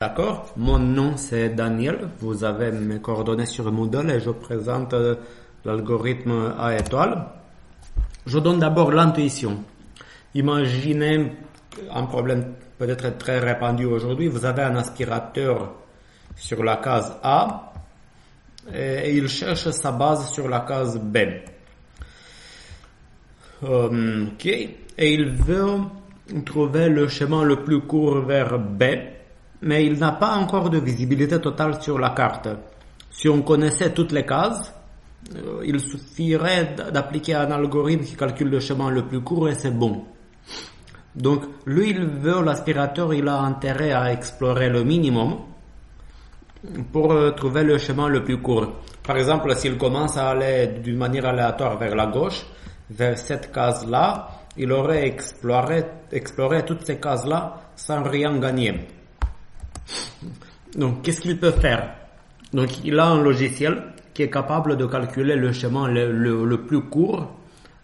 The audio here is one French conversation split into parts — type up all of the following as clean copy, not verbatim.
D'accord, mon nom c'est Daniel, vous avez mes coordonnées sur Moodle et je présente l'algorithme A étoile. Je donne d'abord l'intuition. Imaginez un problème peut-être très répandu aujourd'hui, vous avez un aspirateur sur la case A et il cherche sa base sur la case B. Ok, et il veut trouver le chemin le plus court vers B. Mais il n'a pas encore de visibilité totale sur la carte. Si on connaissait toutes les cases, il suffirait d'appliquer un algorithme qui calcule le chemin le plus court et c'est bon. Donc, lui, il veut, l'aspirateur, il a intérêt à explorer le minimum pour trouver le chemin le plus court. Par exemple, s'il commence à aller d'une manière aléatoire vers la gauche, vers cette case-là, il aurait exploré toutes ces cases-là sans rien gagner. Donc, qu'est-ce qu'il peut faire? Donc, il a un logiciel qui est capable de calculer le chemin le plus court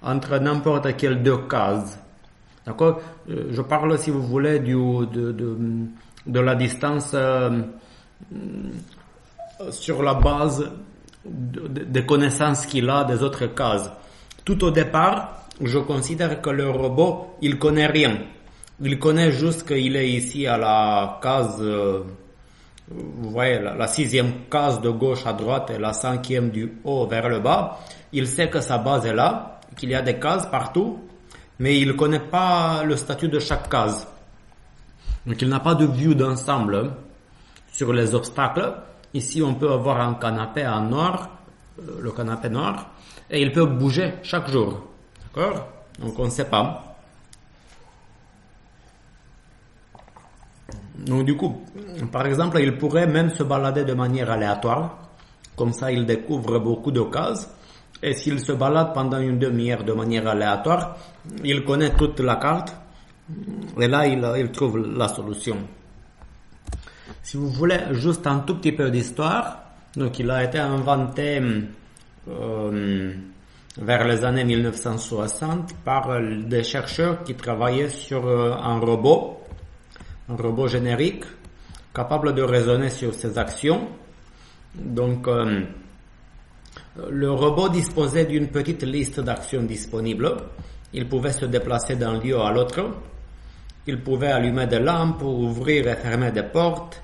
entre n'importe quelle deux cases. D'accord? Je parle, si vous voulez, de la distance sur la base des connaissances qu'il a des autres cases. Tout au départ, je considère que le robot, il connaît rien. Il connaît juste qu'il est ici à la case, vous voyez, la sixième case de gauche à droite et la cinquième du haut vers le bas. Il sait que sa base est là, qu'il y a des cases partout, mais il ne connaît pas le statut de chaque case. Donc il n'a pas de vue d'ensemble sur les obstacles. Ici, on peut avoir un canapé en noir, le canapé noir, et il peut bouger chaque jour. D'accord? Donc on ne sait pas. Donc du coup, par exemple, il pourrait même se balader de manière aléatoire. Comme ça, il découvre beaucoup de cases. Et s'il se balade pendant une demi-heure de manière aléatoire, il connaît toute la carte. Et là, il trouve la solution. Si vous voulez juste un tout petit peu d'histoire, donc il a été inventé vers les années 1960 par des chercheurs qui travaillaient sur un robot générique capable de raisonner sur ses actions. Donc, le robot disposait d'une petite liste d'actions disponibles. Il pouvait se déplacer d'un lieu à l'autre. Il pouvait allumer des lampes, ouvrir et fermer des portes.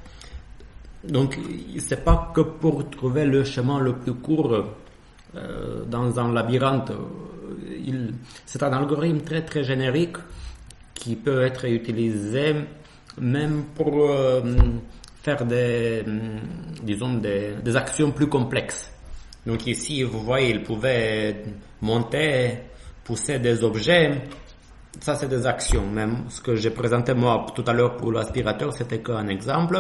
Donc, c'est pas que pour trouver le chemin le plus court dans un labyrinthe. C'est un algorithme très très générique qui peut être utilisé même pour faire des actions plus complexes. Donc ici, vous voyez, il pouvait monter, pousser des objets. Ça, c'est des actions. Même ce que j'ai présenté moi tout à l'heure pour l'aspirateur, c'était qu'un exemple.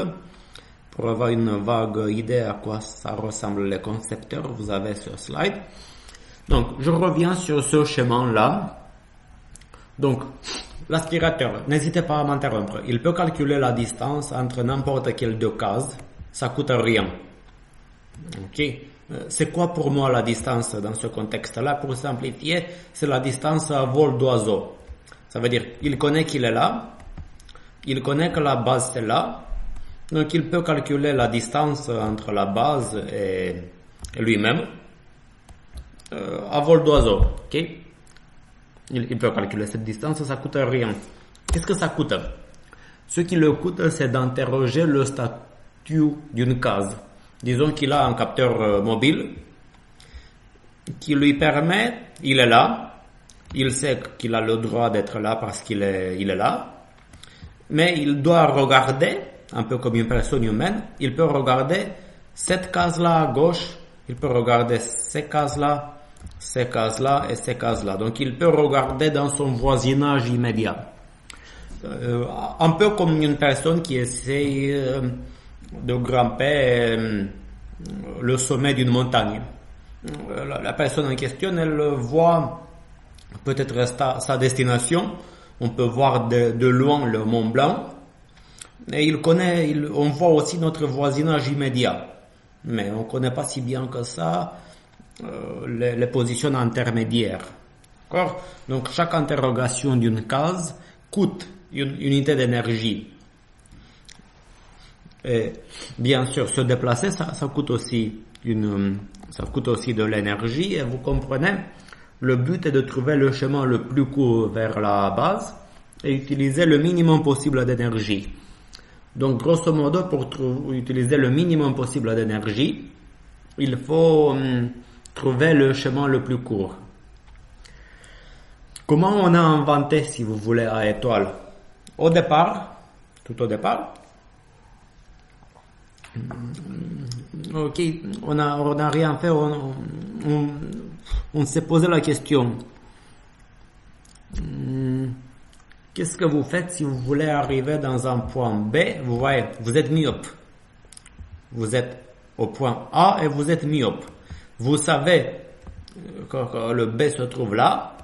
Pour avoir une vague idée à quoi ça ressemble les concepteurs, vous avez ce slide. Donc, je reviens sur ce chemin-là. Donc, l'aspirateur, n'hésitez pas à m'interrompre. Il peut calculer la distance entre n'importe quelle deux cases. Ça coûte rien. Ok. C'est quoi pour moi la distance dans ce contexte-là? Pour simplifier, c'est la distance à vol d'oiseau. Ça veut dire, il connaît qu'il est là. Il connaît que la base c'est là. Donc, il peut calculer la distance entre la base et lui-même à vol d'oiseau. Ok. Il peut calculer cette distance, ça coûte rien. Qu'est-ce que ça coûte? Ce qui le coûte, c'est d'interroger le statut d'une case. Disons qu'il a un capteur mobile qui lui permet, il est là, il sait qu'il a le droit d'être là parce qu'il est là, mais il doit regarder, un peu comme une personne humaine, il peut regarder cette case-là à gauche, il peut regarder ces cases-là et ces cases-là. Donc, il peut regarder dans son voisinage immédiat. Un peu comme une personne qui essaye de grimper le sommet d'une montagne. La personne en question, elle voit peut-être sa destination. On peut voir de loin le Mont Blanc. Et on voit aussi notre voisinage immédiat. Mais on ne connaît pas si bien que ça les positions intermédiaires. D'accord? Donc, chaque interrogation d'une case coûte une unité d'énergie. Et bien sûr, se déplacer, ça coûte aussi de l'énergie. Et vous comprenez, le but est de trouver le chemin le plus court vers la base et utiliser le minimum possible d'énergie. Donc, grosso modo, pour utiliser le minimum possible d'énergie, il faut trouver le chemin le plus court. Comment on a inventé, si vous voulez, à étoile? Tout au départ, ok, on a rien fait, on s'est posé la question. Qu'est-ce que vous faites si vous voulez arriver dans un point B? Vous voyez, vous êtes myope. Vous êtes au point A et vous êtes myope. Vous savez que le B se trouve là,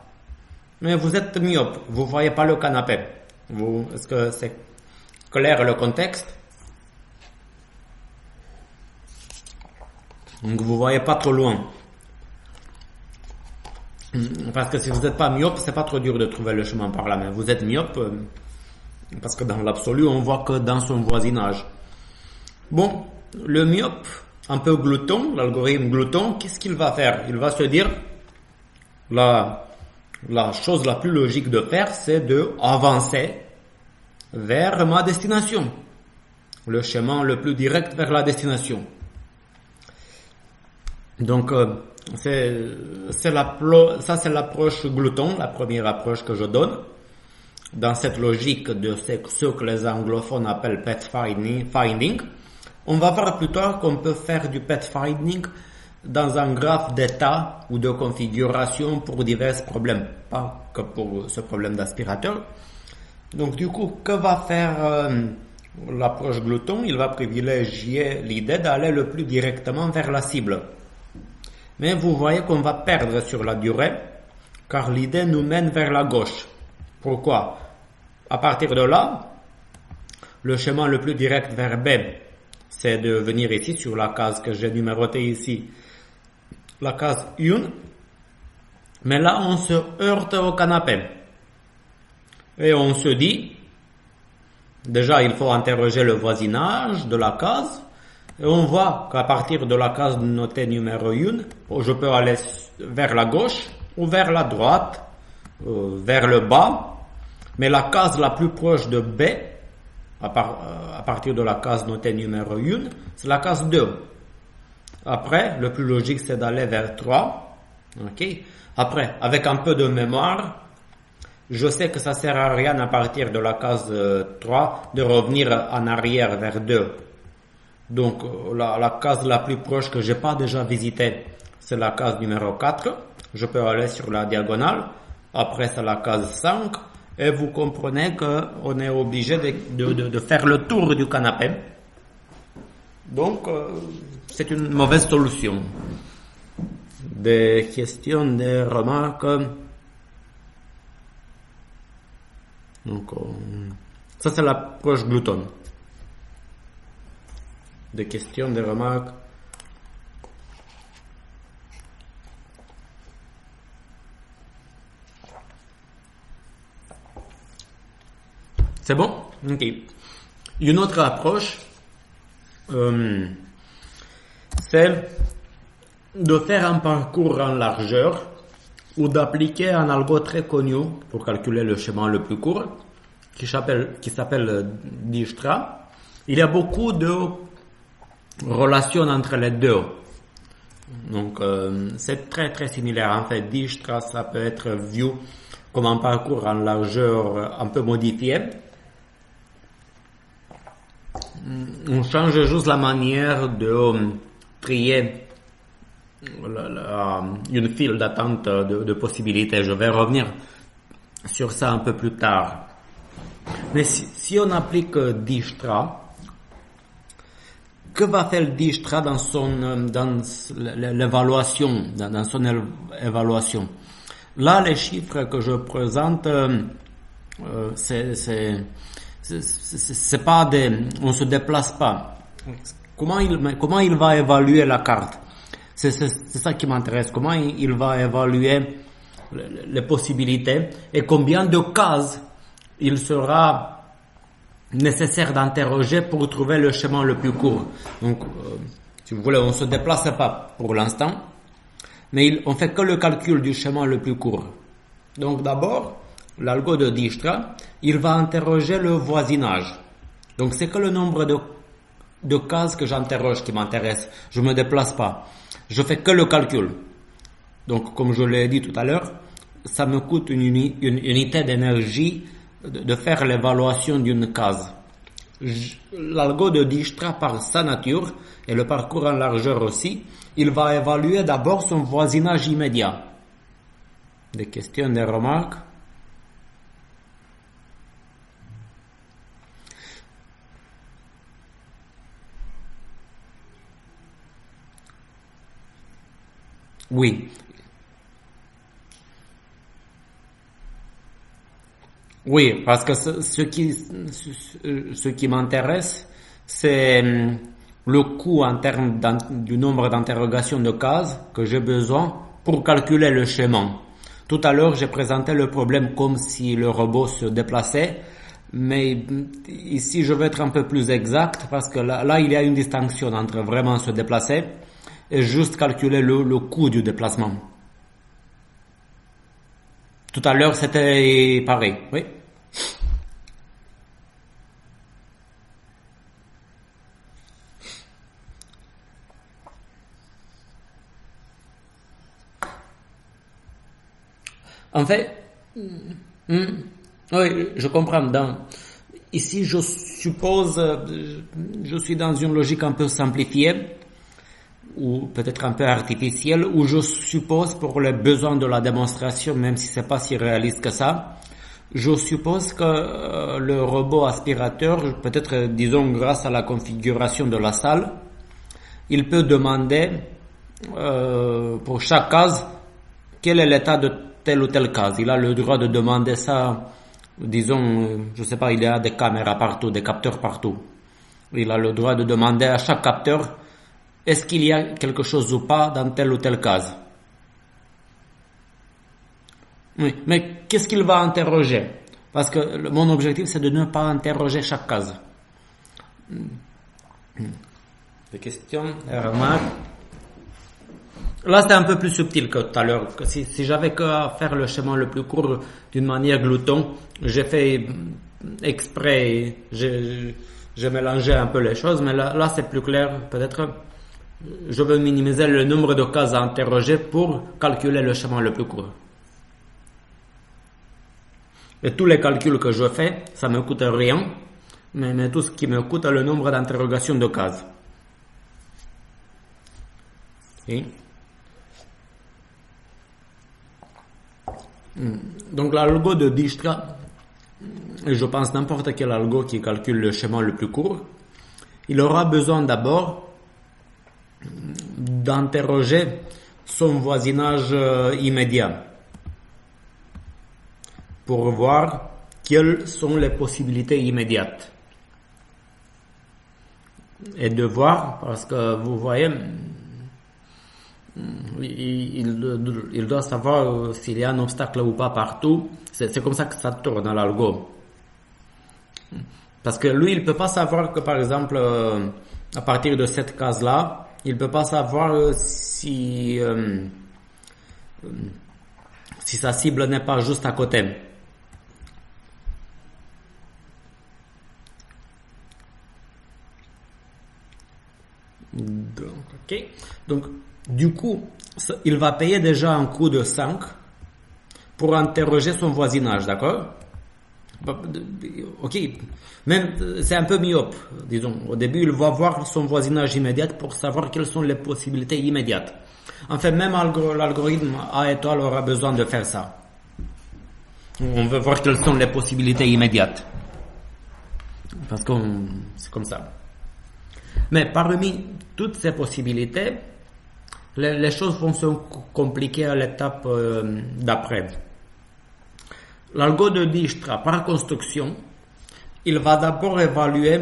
mais vous êtes myope. Vous voyez pas le canapé. Est-ce que c'est clair le contexte? Donc vous voyez pas trop loin. Parce que si vous n'êtes pas myope, c'est pas trop dur de trouver le chemin par la main. Vous êtes myope parce que dans l'absolu, on voit que dans son voisinage. Bon, le myope, un peu glouton, l'algorithme glouton, qu'est-ce qu'il va faire? Il va se dire, la chose la plus logique de faire, c'est de avancer vers ma destination. Le chemin le plus direct vers la destination. Donc, ça c'est l'approche glouton, la première approche que je donne. Dans cette logique de ce que les anglophones appellent pathfinding, on va voir plus tard qu'on peut faire du pathfinding dans un graphe d'état ou de configuration pour divers problèmes, pas que pour ce problème d'aspirateur. Donc du coup, que va faire l'approche glouton? Il va privilégier l'idée d'aller le plus directement vers la cible. Mais vous voyez qu'on va perdre sur la durée, car l'idée nous mène vers la gauche. Pourquoi? À partir de là, le chemin le plus direct vers B, c'est de venir ici sur la case que j'ai numérotée ici, la case 1. Mais là, on se heurte au canapé. Et on se dit, déjà, il faut interroger le voisinage de la case. Et on voit qu'à partir de la case notée numéro 1, je peux aller vers la gauche ou vers la droite, vers le bas. Mais la case la plus proche de B, à partir de la case notée numéro 1, c'est la case 2. Après, le plus logique, c'est d'aller vers 3. Okay. Après, avec un peu de mémoire, je sais que ça sert à rien à partir de la case 3 de revenir en arrière vers 2. Donc, la case la plus proche que j'ai pas déjà visitée, c'est la case numéro 4. Je peux aller sur la diagonale. Après, c'est la case 5. Et vous comprenez qu'on est obligé de faire le tour du canapé. Donc, c'est une mauvaise solution. Des questions, des remarques. Donc, ça c'est l'approche glouton. Des questions, des remarques. C'est bon? Ok. Une autre approche, c'est de faire un parcours en largeur ou d'appliquer un algo très connu pour calculer le chemin le plus court qui s'appelle Dijkstra. Il y a beaucoup de relations entre les deux. Donc, c'est très très similaire. En fait, Dijkstra, ça peut être vu comme un parcours en largeur un peu modifié. On change juste la manière de trier une file d'attente de possibilités. Je vais revenir sur ça un peu plus tard. Mais si on applique Dijkstra, que va faire Dijkstra dans son évaluation? Là, les chiffres que je présente, c'est pas on se déplace pas. Comment il va évaluer la carte? C'est ça qui m'intéresse. Comment il va évaluer les possibilités et combien de cases il sera nécessaire d'interroger pour trouver le chemin le plus court. Donc, si vous voulez, on se déplace pas pour l'instant, mais on fait que le calcul du chemin le plus court. Donc d'abord, l'algo de Dijkstra, il va interroger le voisinage. Donc c'est que le nombre de cases que j'interroge qui m'intéresse. Je me déplace pas. Je fais que le calcul. Donc comme je l'ai dit tout à l'heure, ça me coûte une unité d'énergie de faire l'évaluation d'une case. L'algo de Dijkstra, par sa nature, et le parcours en largeur aussi, il va évaluer d'abord son voisinage immédiat. Des questions, des remarques? Oui. Oui, parce que ce qui m'intéresse, c'est le coût en termes du nombre d'interrogations de cases que j'ai besoin pour calculer le chemin. Tout à l'heure, j'ai présenté le problème comme si le robot se déplaçait, mais ici, je vais être un peu plus exact parce que là, il y a une distinction entre vraiment se déplacer et juste calculer le coût du déplacement. Tout à l'heure, c'était pareil, oui. En fait, oui, je comprends. Ici, je suppose, je suis dans une logique un peu simplifiée, ou peut-être un peu artificielle, où je suppose pour les besoins de la démonstration, même si c'est pas si réaliste que ça, je suppose que le robot aspirateur, peut-être disons grâce à la configuration de la salle, il peut demander pour chaque case quel est l'état de telle ou telle case. Il a le droit de demander ça, disons, je sais pas, il y a des caméras partout, des capteurs partout. Il a le droit de demander à chaque capteur est-ce qu'il y a quelque chose ou pas dans telle ou telle case. Oui, mais qu'est-ce qu'il va interroger? Parce que mon objectif, c'est de ne pas interroger chaque case. Des questions, des remarques? Là, c'est un peu plus subtil que tout à l'heure. Si j'avais qu'à faire le chemin le plus court d'une manière glouton, j'ai fait exprès, j'ai mélangé un peu les choses, mais là c'est plus clair. Peut-être, je veux minimiser le nombre de cases à interroger pour calculer le chemin le plus court. Et tous les calculs que je fais, ça me coûte rien, mais tout ce qui me coûte est le nombre d'interrogations de cases. Okay. Donc l'algo de Dijkstra, et je pense n'importe quel algo qui calcule le chemin le plus court, il aura besoin d'abord d'interroger son voisinage immédiat pour voir quelles sont les possibilités immédiates. Et de voir, parce que vous voyez, il doit savoir s'il y a un obstacle ou pas partout. C'est comme ça que ça tourne dans l'algo. Parce que lui, il peut pas savoir que, par exemple, à partir de cette case-là, il peut pas savoir si sa cible n'est pas juste à côté. Donc, du coup, il va payer déjà un coût de 5 pour interroger son voisinage, d'accord? Ok, même c'est un peu myope, disons. Au début, il va voir son voisinage immédiat pour savoir quelles sont les possibilités immédiates. En fait, même l'algorithme A étoile aura besoin de faire ça. On veut voir quelles sont les possibilités immédiates. Parce que c'est comme ça. Mais parmi toutes ces possibilités, les choses vont se compliquer à l'étape d'après. L'algo de Dijkstra, par construction, il va d'abord évaluer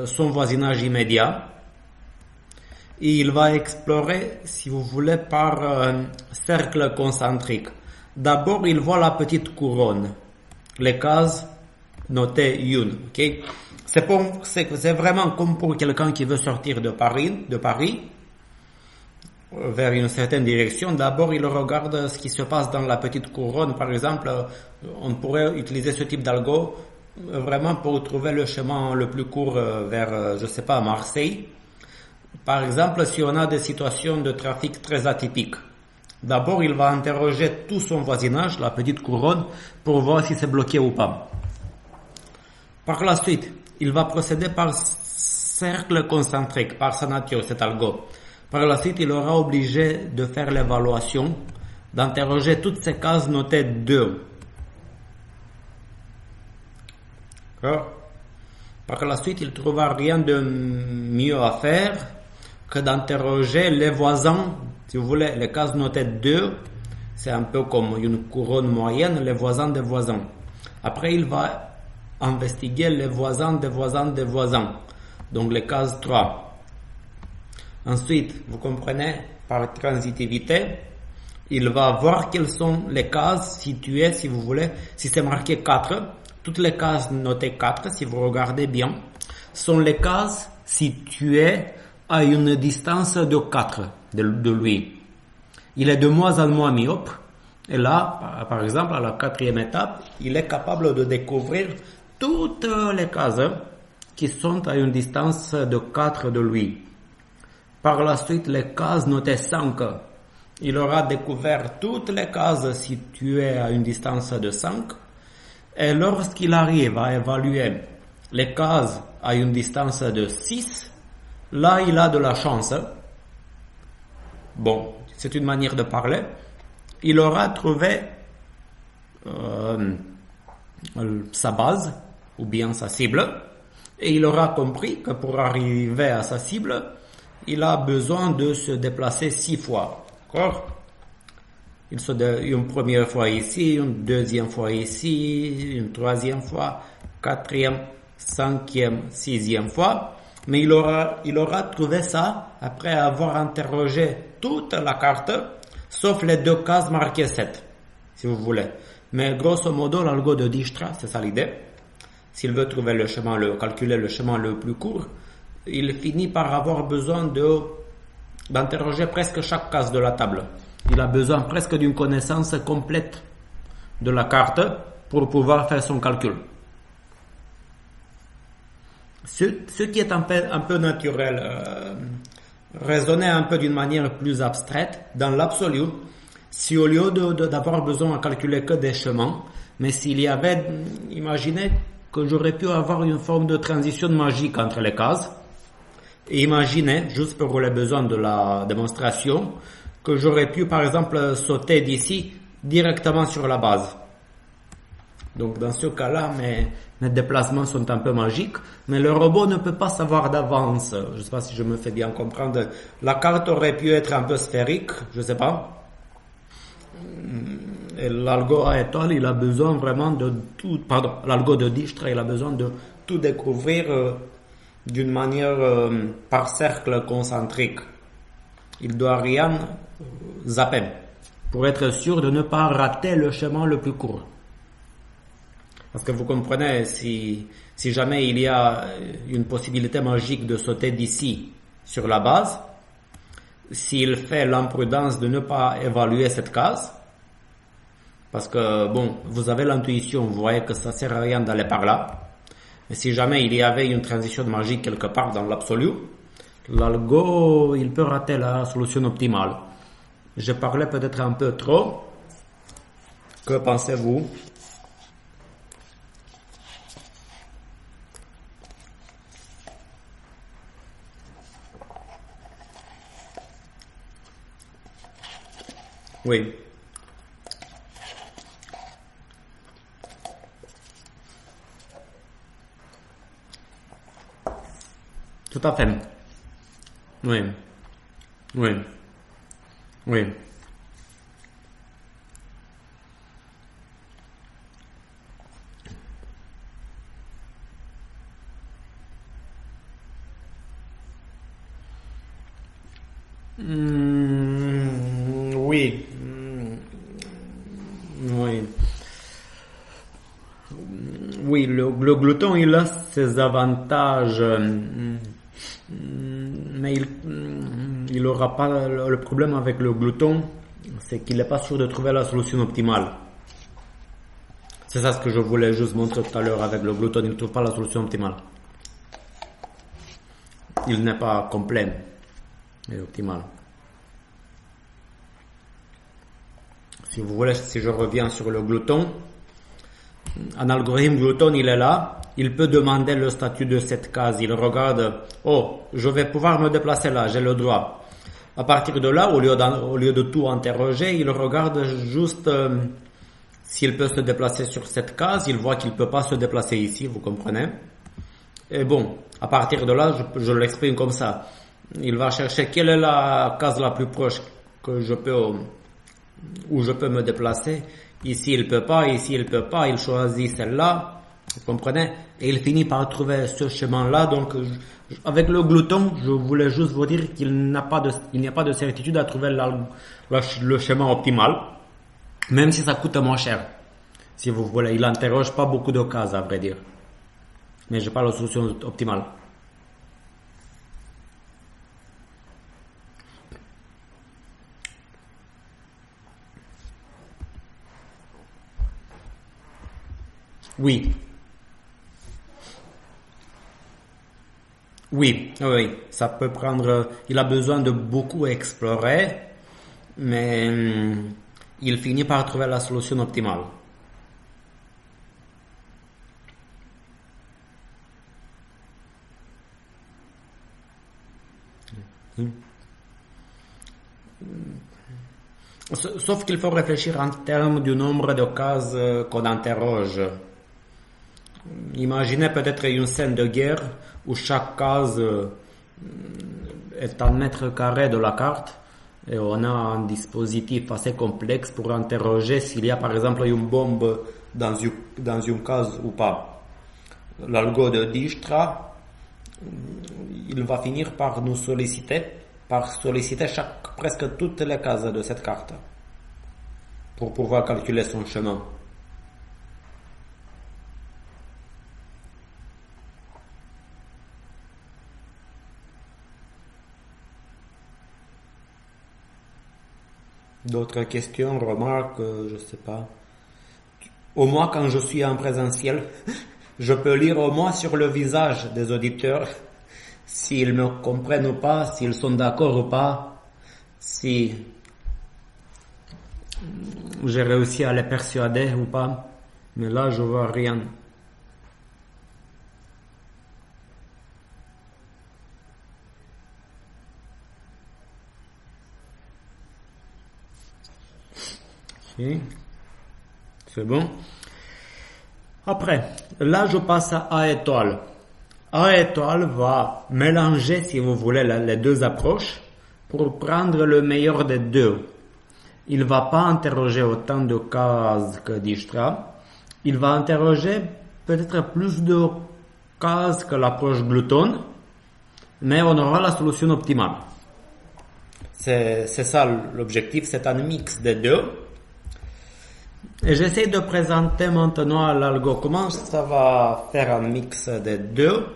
son voisinage immédiat et il va explorer, si vous voulez, par cercle concentrique. D'abord, il voit la petite couronne, les cases notée 1. Okay? C'est vraiment comme pour quelqu'un qui veut sortir de Paris, vers une certaine direction. D'abord, il regarde ce qui se passe dans la petite couronne. Par exemple, on pourrait utiliser ce type d'algo vraiment pour trouver le chemin le plus court vers, je sais pas, Marseille. Par exemple, si on a des situations de trafic très atypiques, d'abord, il va interroger tout son voisinage, la petite couronne, pour voir si c'est bloqué ou pas. Par la suite, il va procéder par cercle concentrique, par sa nature, cet algo. Par la suite, il aura obligé de faire l'évaluation, d'interroger toutes ces cases notées 2. Par la suite, il ne trouvera rien de mieux à faire que d'interroger les voisins. Si vous voulez, les cases notées 2, c'est un peu comme une couronne moyenne, les voisins des voisins. Après, il va investiguer les voisins des voisins des voisins. Donc, les cases 3. Ensuite, vous comprenez, par transitivité, il va voir quelles sont les cases situées, si vous voulez, si c'est marqué 4, toutes les cases notées 4, si vous regardez bien, sont les cases situées à une distance de 4 de lui. Il est de moins en moins myope, et là, par exemple, à la 4e étape, il est capable de découvrir toutes les cases qui sont à une distance de 4 de lui. Par la suite, les cases notées 5, il aura découvert toutes les cases situées à une distance de 5. Et lorsqu'il arrive à évaluer les cases à une distance de 6, là, il a de la chance. Bon, c'est une manière de parler. Il aura trouvé sa base, ou bien sa cible, et il aura compris que pour arriver à sa cible, il a besoin de se déplacer 6 fois. D'accord? Une première fois ici, une deuxième fois ici, une troisième fois, 4e, 5e, 6e fois. Mais il aura trouvé ça après avoir interrogé toute la carte, sauf les 2 cases marquées 7, si vous voulez. Mais grosso modo, l'algo de Dijkstra, c'est ça l'idée. S'il veut trouver calculer le chemin le plus court, il finit par avoir besoin d'interroger presque chaque case de la table. Il a besoin presque d'une connaissance complète de la carte pour pouvoir faire son calcul. Ce qui est un peu naturel, raisonner un peu d'une manière plus abstraite, dans l'absolu, si au lieu d'avoir besoin de calculer que des chemins, mais s'il y avait, imaginez que j'aurais pu avoir une forme de transition magique entre les cases, et imaginez, juste pour les besoins de la démonstration, que j'aurais pu par exemple sauter d'ici directement sur la base. Donc dans ce cas-là, mes déplacements sont un peu magiques, mais le robot ne peut pas savoir d'avance. Je ne sais pas si je me fais bien comprendre. La carte aurait pu être un peu sphérique, je ne sais pas. Et l'algo à étoile, il a besoin vraiment de tout, l'algo de Dijkstra, il a besoin de tout découvrir d'une manière par cercle concentrique. Il doit rien zapper pour être sûr de ne pas rater le chemin le plus court. Parce que vous comprenez, si jamais il y a une possibilité magique de sauter d'ici sur la base, s'il fait l'imprudence de ne pas évaluer cette case, parce que bon, vous avez l'intuition, vous voyez que ça sert à rien d'aller par là, mais si jamais il y avait une transition magique quelque part dans l'absolu, l'algo, il peut rater la solution optimale. Je parlais peut-être un peu trop. Que pensez-vous? Oui. Tout à fait. Oui. Oui. Oui. Oui. Oui. Oui, le glouton, il a ses avantages, mais il aura pas le problème avec le glouton, c'est qu'il n'est pas sûr de trouver la solution optimale. C'est ça ce que je voulais juste montrer tout à l'heure avec le glouton, il ne trouve pas la solution optimale. Il n'est pas complet et optimal. Si vous voulez, si je reviens sur le glouton, un algorithme glouton, il est là, il peut demander le statut de cette case, il regarde, oh, je vais pouvoir me déplacer là, j'ai le droit. À partir de là, au lieu de tout interroger, il regarde juste s'il peut se déplacer sur cette case, il voit qu'il peut pas se déplacer ici, vous comprenez? Et bon, à partir de là, je l'exprime comme ça. Il va chercher quelle est la case la plus proche où je peux me déplacer. Ici, il peut pas, ici, il peut pas, il choisit celle-là, vous comprenez? Et il finit par trouver ce chemin-là. Donc, avec le glouton, je voulais juste vous dire qu'il n'y a pas de certitude à trouver le chemin optimal, même si ça coûte moins cher. Si vous voulez, il n'interroge pas beaucoup de cases, à vrai dire. Mais je parle de solution optimale. Oui. Oui, oui, ça peut prendre, il a besoin de beaucoup explorer, mais il finit par trouver la solution optimale. Sauf qu'il faut réfléchir en termes du nombre de cases qu'on interroge. Imaginez peut-être une scène de guerre où chaque case est un mètre carré de la carte et on a un dispositif assez complexe pour interroger s'il y a par exemple une bombe dans une case ou pas. L'algo de Dijkstra, il va finir par nous solliciter, presque toutes les cases de cette carte pour pouvoir calculer son chemin. D'autres questions, remarques, je sais pas. Au moins quand je suis en présentiel, je peux lire au moins sur le visage des auditeurs s'ils me comprennent ou pas, s'ils sont d'accord ou pas, si j'ai réussi à les persuader ou pas. Mais là, je vois rien. C'est bon. Après, là je passe à A étoile. A étoile va mélanger, si vous voulez, les deux approches pour prendre le meilleur des deux. Il va pas interroger autant de cases que Dijkstra. Il va interroger peut-être plus de cases que l'approche glouton, mais on aura la solution optimale. C'est ça l'objectif, c'est un mix des deux. Et j'essaie de présenter maintenant l'algo, comment ça va faire un mix des deux.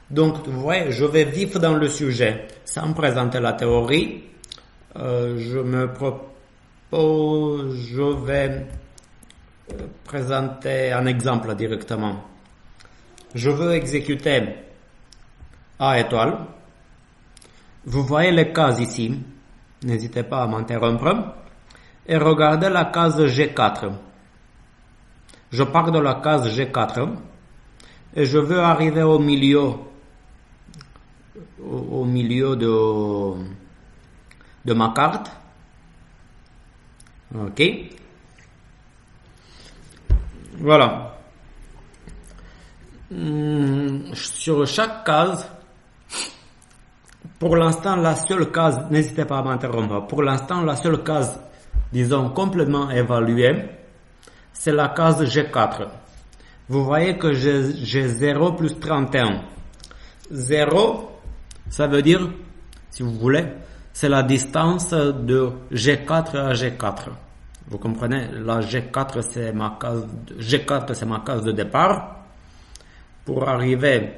Donc, vous voyez, je vais vif dans le sujet, sans présenter la théorie. Je vais présenter un exemple directement. Je veux exécuter A étoile. Vous voyez les cases ici. N'hésitez pas à m'interrompre. Et regardez la case G4. Je pars de la case G4 et je veux arriver au milieu de ma carte. Ok. Voilà. Sur chaque case, pour l'instant, la seule case, n'hésitez pas à m'interrompre, pour l'instant, la seule case, disons, complètement évaluée, c'est la case G4. Vous voyez que j'ai 0 plus 31. 0, ça veut dire, si vous voulez, c'est la distance de G4 à G4. Vous comprenez? La G4, c'est ma case de départ. pour arriver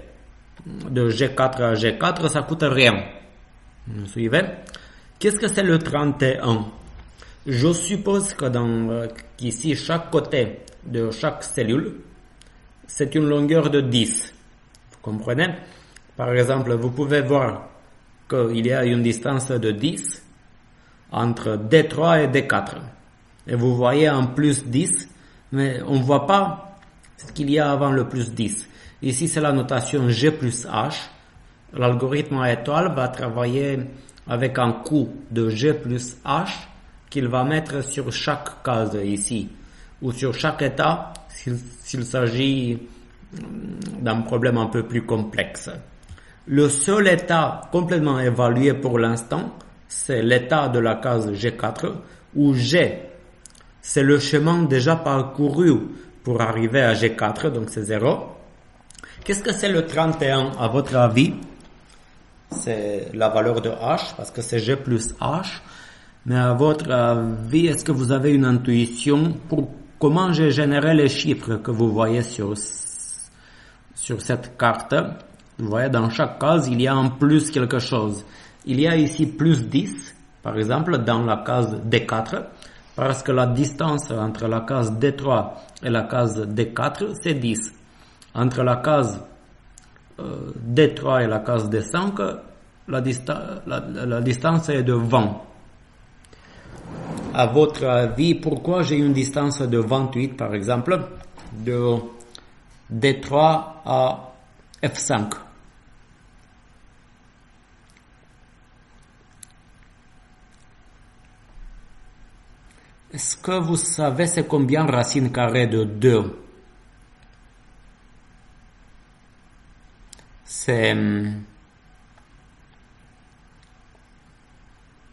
de G4 à G4, ça coûte rien. Vous suivez? Qu'est-ce que c'est le 31? Je suppose que qu'ici, chaque côté de chaque cellule, c'est une longueur de 10. Vous comprenez? Par exemple, vous pouvez voir qu'il y a une distance de 10 entre D3 et D4. Et vous voyez un plus 10, mais on ne voit pas ce qu'il y a avant le plus 10. Ici, c'est la notation G plus H. L'algorithme à étoile va travailler avec un coût de G plus H qu'il va mettre sur chaque case ici, ou sur chaque état s'il s'agit d'un problème un peu plus complexe. Le seul état complètement évalué pour l'instant, c'est l'état de la case G4, où G, c'est le chemin déjà parcouru pour arriver à G4, donc c'est 0. Qu'est-ce que c'est le 31 à votre avis? C'est la valeur de H, parce que c'est G plus H. Mais à votre avis, est-ce que vous avez une intuition pour comment j'ai généré les chiffres que vous voyez sur cette carte? Vous voyez, dans chaque case, il y a en plus quelque chose. Il y a ici plus 10, par exemple, dans la case D4, parce que la distance entre la case D3 et la case D4, c'est 10. Entre la case D3 et la case D5, la distance est de 20. À votre avis, pourquoi j'ai une distance de 28, par exemple, de D3 à F5? Est-ce que vous savez c'est combien racine carrée de 2? C'est...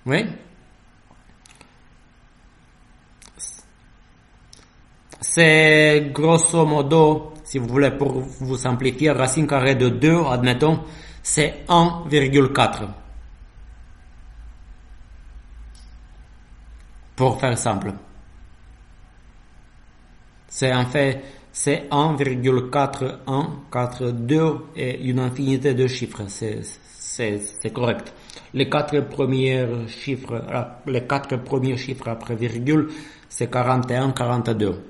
Oui? C'est grosso modo, si vous voulez, pour vous simplifier, racine carrée de 2, admettons, c'est 1,4. Pour faire simple. C'est en fait, c'est 1,4142 et une infinité de chiffres. C'est correct. Les quatre premiers chiffres après virgule, c'est 41, 42.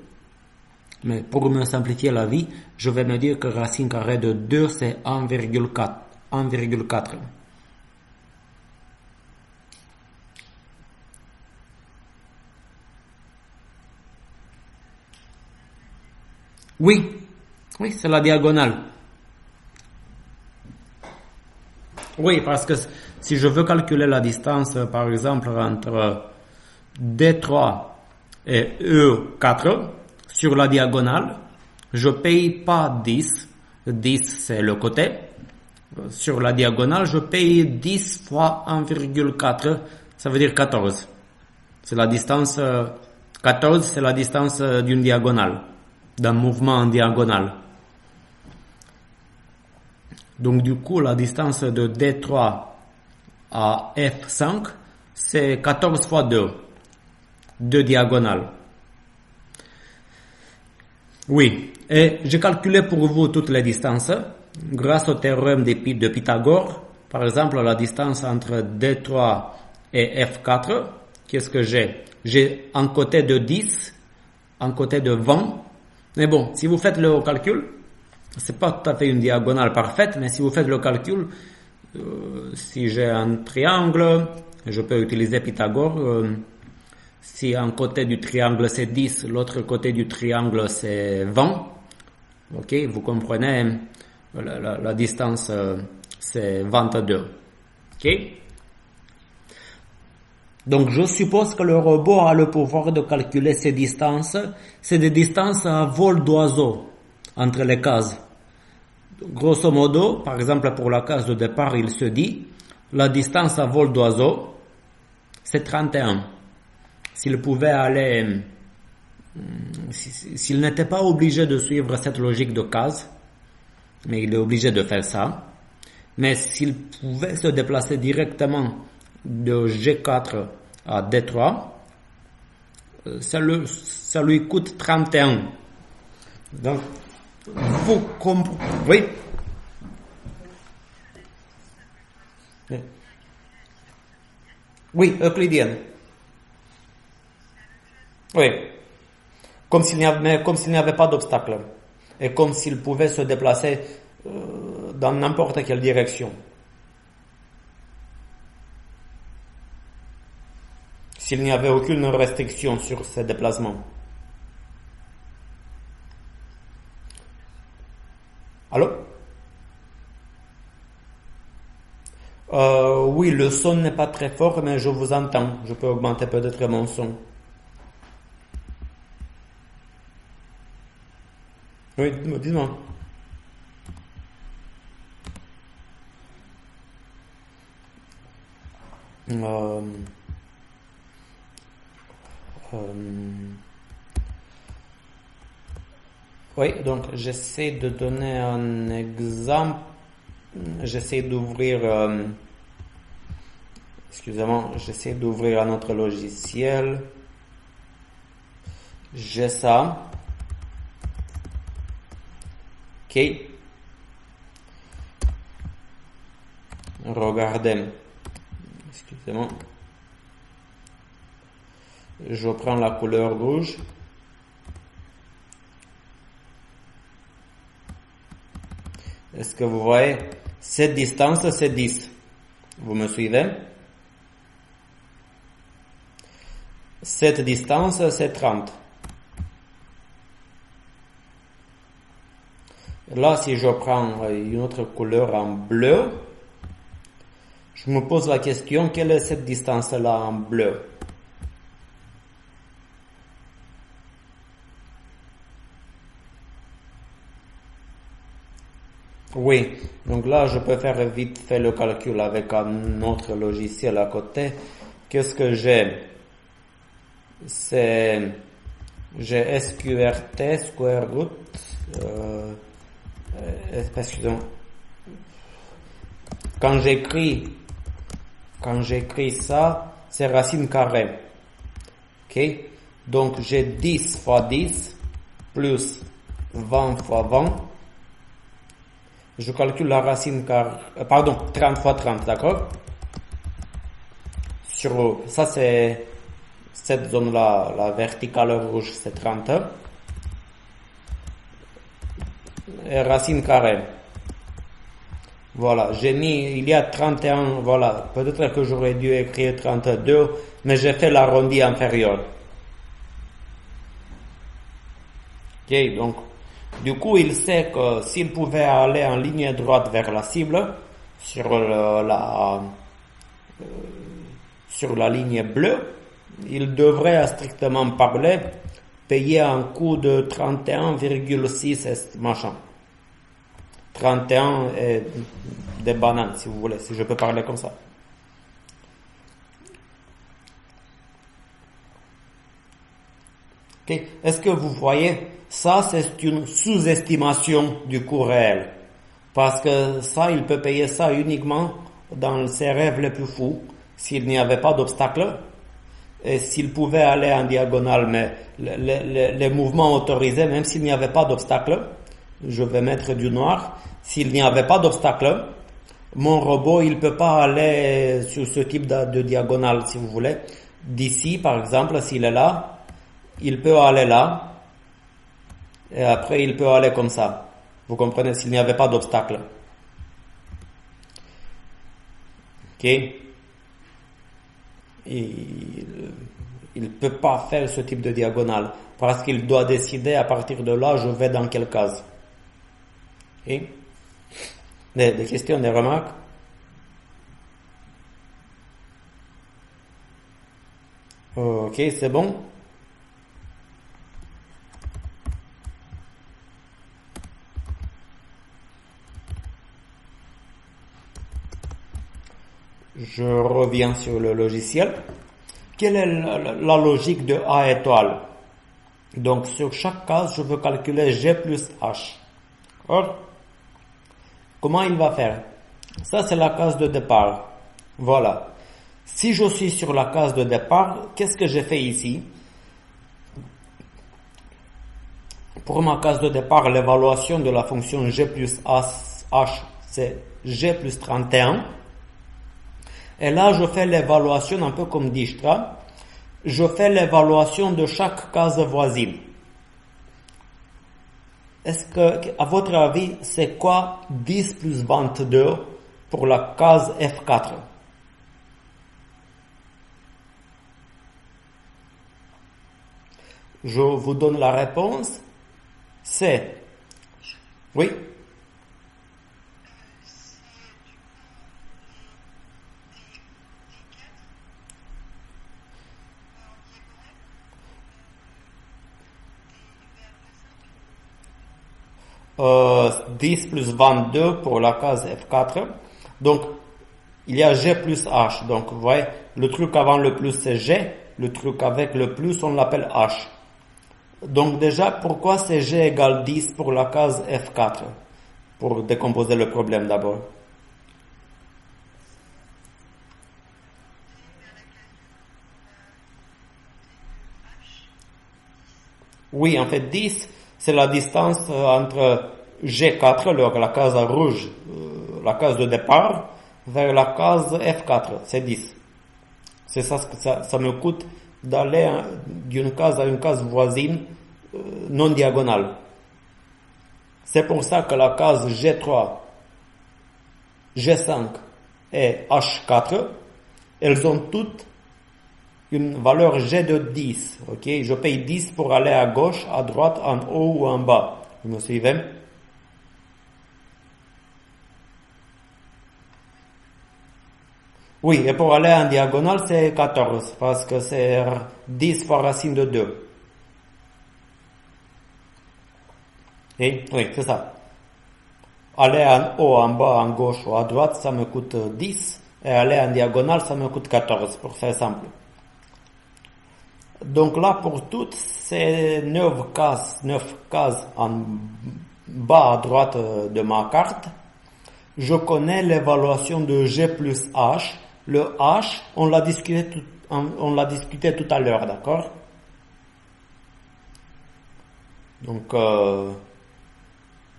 Mais pour me simplifier la vie, je vais me dire que racine carrée de 2, c'est 1,4. 1,4. Oui, c'est la diagonale. Oui, parce que si je veux calculer la distance, par exemple, entre D3 et E4, sur la diagonale, je paye pas 10. 10, c'est le côté. Sur la diagonale, je paye 10 fois 1,4, ça veut dire 14. C'est la distance, 14, c'est la distance d'une diagonale, d'un mouvement en diagonale. Donc du coup, la distance de D3 à F5, c'est 14 fois 2. 2 diagonales. Oui, et j'ai calculé pour vous toutes les distances grâce au théorème de Pythagore. Par exemple, la distance entre D3 et F4, qu'est-ce que j'ai? J'ai un côté de 10, un côté de 20. Mais bon, si vous faites le calcul, c'est pas tout à fait une diagonale parfaite, mais si vous faites le calcul, si j'ai un triangle, je peux utiliser Pythagore. Si un côté du triangle c'est 10, l'autre côté du triangle c'est 20, ok, vous comprenez, la distance c'est 22, ok. Donc je suppose que le robot a le pouvoir de calculer ces distances, c'est des distances à vol d'oiseau entre les cases. Grosso modo, par exemple pour la case de départ, il se dit, la distance à vol d'oiseau c'est 31. S'il pouvait aller, s'il n'était pas obligé de suivre cette logique de case, mais il est obligé de faire ça, mais s'il pouvait se déplacer directement de G4 à D3, ça lui coûte 31. Donc, Vous comprenez? Oui. Oui, euclidienne. Oui. Comme s'il n'y avait pas d'obstacle. Et comme s'il pouvait se déplacer dans n'importe quelle direction. S'il n'y avait aucune restriction sur ces déplacements. Allô? Oui, le son n'est pas très fort, mais je vous entends. Je peux augmenter peut-être mon son. Oui, dis-moi. Oui, donc j'essaie de donner un exemple. J'essaie d'ouvrir, excusez-moi, j'essaie d'ouvrir un autre logiciel. J'ai ça. Ok. Regardez. Excusez-moi. Je prends la couleur rouge. Est-ce que vous voyez? Cette distance, c'est 10. Vous me suivez? Cette distance, c'est 30. Là, si je prends une autre couleur en bleu, je me pose la question, quelle est cette distance-là en bleu? Oui, donc là, je peux faire vite fait le calcul avec un autre logiciel à côté. Qu'est-ce que j'ai? J'ai SQRT, square root, excusez-moi. Quand j'écris ça, c'est racine carrée. Ok? Donc, j'ai 10 fois 10 plus 20 fois 20. Je calcule la racine 30 fois 30, d'accord? Ça, c'est cette zone-là, la verticale rouge, c'est 30. Et racine carrée. Voilà, il y a 31, voilà, peut-être que j'aurais dû écrire 32, mais j'ai fait l'arrondi inférieur. Ok, donc, du coup, il sait que s'il pouvait aller en ligne droite vers la cible, sur la ligne bleue, il devrait, strictement parler, payer un coût de 31,6 machin. 31 et des bananes, si vous voulez, si je peux parler comme ça. Okay. Est-ce que vous voyez? Ça, c'est une sous-estimation du coût réel. Parce que ça, il peut payer ça uniquement dans ses rêves les plus fous, s'il n'y avait pas d'obstacle, et s'il pouvait aller en diagonale, mais les mouvements autorisés, même s'il n'y avait pas d'obstacle, je vais mettre du noir, s'il n'y avait pas d'obstacle, mon robot, il peut pas aller sur ce type de diagonale, si vous voulez. D'ici, par exemple, s'il est là, il peut aller là, et après il peut aller comme ça. Vous comprenez, s'il n'y avait pas d'obstacle. Ok? Il peut pas faire ce type de diagonale, parce qu'il doit décider à partir de là, je vais dans quelle case. Ok? Des questions, des remarques? Ok, c'est bon? Je reviens sur le logiciel. Quelle est la logique de A étoile? Donc, sur chaque case, je veux calculer G plus H. Or, comment il va faire? Ça, c'est la case de départ. Voilà. Si je suis sur la case de départ, qu'est-ce que j'ai fait ici? Pour ma case de départ, l'évaluation de la fonction g plus h, c'est g plus 31. Et là, je fais l'évaluation un peu comme Dijkstra. Je fais l'évaluation de chaque case voisine. Est-ce que, à votre avis, c'est quoi 10 plus 22 pour la case F4? Je vous donne la réponse. C'est... Oui? Euh, 10 plus 22 pour la case F4. Donc, il y a G plus H. Donc, vous voyez, le truc avant le plus, c'est G. Le truc avec le plus, on l'appelle H. Donc, déjà, pourquoi c'est G égale 10 pour la case F4? Pour décomposer le problème d'abord. Oui, en fait, 10, c'est la distance entre G4, la case rouge, la case de départ, vers la case F4, c'est 10. C'est ça que ça me coûte d'aller d'une case à une case voisine non diagonale. C'est pour ça que la case G3, G5 et H4, elles ont toutes une valeur G de 10. Ok, je paye 10 pour aller à gauche, à droite, en haut ou en bas. Vous me suivez? Oui, et pour aller en diagonale, c'est 14, parce que c'est 10 fois racine de 2. Et, oui, c'est ça. Aller en haut, en bas, en gauche ou à droite, ça me coûte 10. Et aller en diagonale, ça me coûte 14, pour faire simple. Donc là, pour toutes ces 9 cases en bas à droite de ma carte, je connais l'évaluation de G plus H. Le H, on l'a discuté tout à l'heure, d'accord? Donc,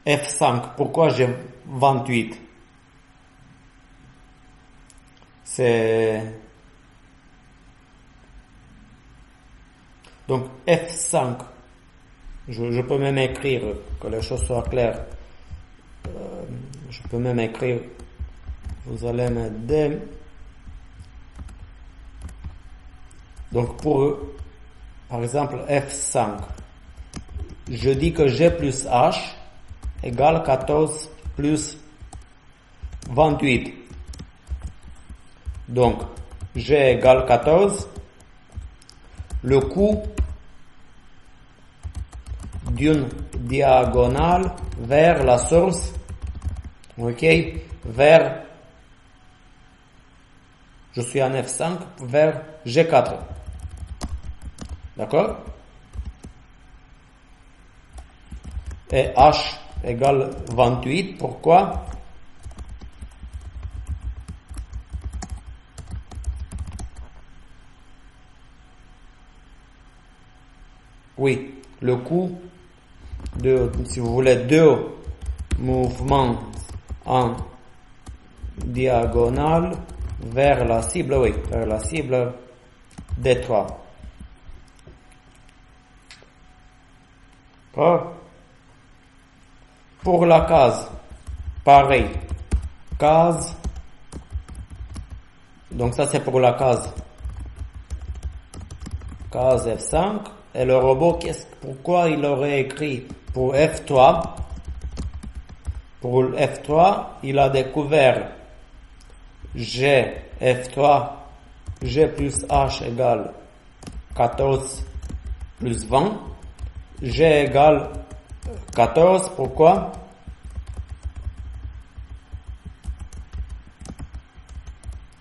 F5, pourquoi j'ai 28? Donc, F5, je peux même écrire, que les choses soient claires, je peux même écrire, vous allez m'aider. Donc, par exemple, F5, je dis que G plus H égale 14 plus 28. Donc, G égale 14. Le coût d'une diagonale vers la source, ok, vers, je suis en F5, vers G4. D'accord? Et H égale 28. Pourquoi? Oui, le coût de, si vous voulez, deux mouvements en diagonale vers la cible, oui, vers la cible D3. Pour la case, pareil, case, donc ça c'est pour la case F5, et le robot, pourquoi il aurait écrit pour F3? Pour F3, il a découvert G F3, G plus H égale 14 plus 20, G égale 14, pourquoi?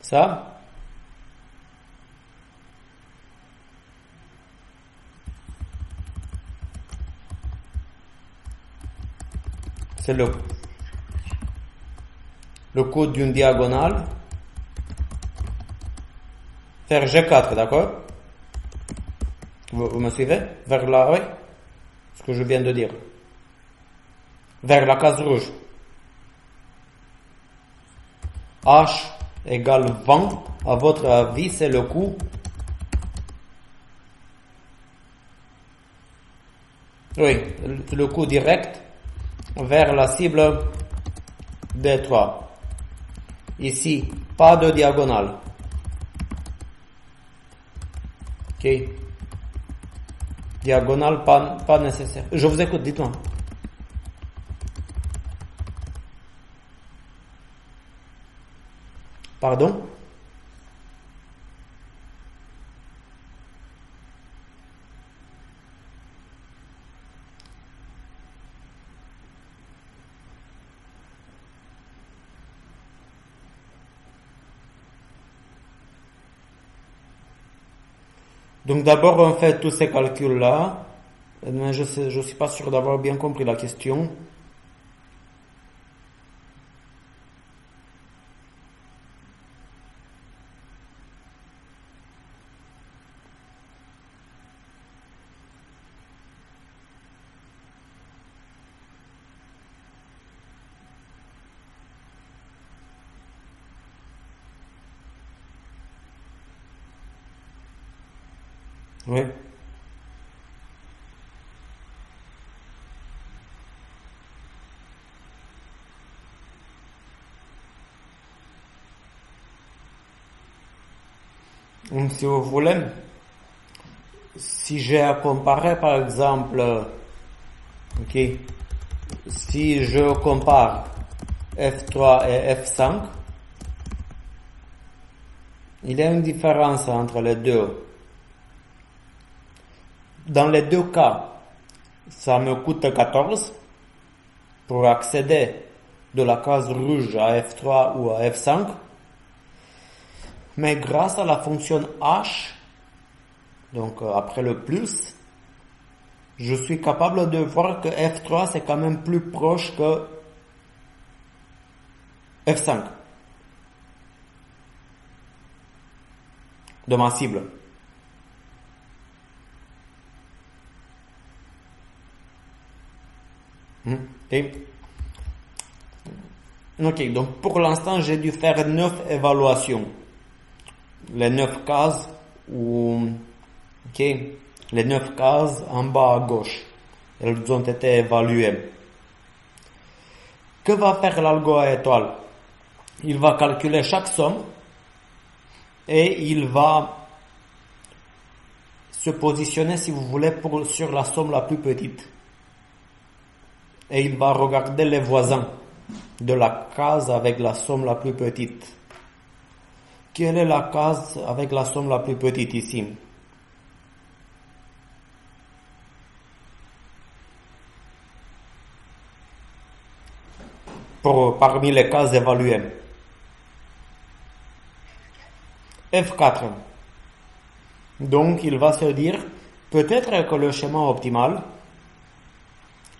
Ça? C'est le coût d'une diagonale vers G4, d'accord? Vous me suivez? Vers là, oui? ce que je viens de dire. Vers la case rouge. H égale 20. À votre avis, c'est le coût. Oui, le coût direct vers la cible D3. Ici, pas de diagonale. Ok. Diagonale, pas nécessaire. Je vous écoute, dites-moi. Pardon? Donc d'abord on fait tous ces calculs-là, mais je suis pas sûr d'avoir bien compris la question. Oui. Donc, si vous voulez, si j'ai à comparer par exemple, ok, si je compare F3 et F5, il y a une différence entre les deux. Dans les deux cas, ça me coûte 14 pour accéder de la case rouge à F3 ou à F5. Mais grâce à la fonction H, donc après le plus, je suis capable de voir que F3 c'est quand même plus proche que F5 de ma cible. Ok, donc pour l'instant j'ai dû faire 9 évaluations. Les 9 cases les 9 cases en bas à gauche. Elles ont été évaluées. Que va faire l'algo à étoile? Il va calculer chaque somme et il va se positionner, si vous voulez, sur la somme la plus petite. Et il va regarder les voisins de la case avec la somme la plus petite. Quelle est la case avec la somme la plus petite ici? Parmi les cases évaluées. F4. Donc il va se dire, peut-être que le schéma optimal,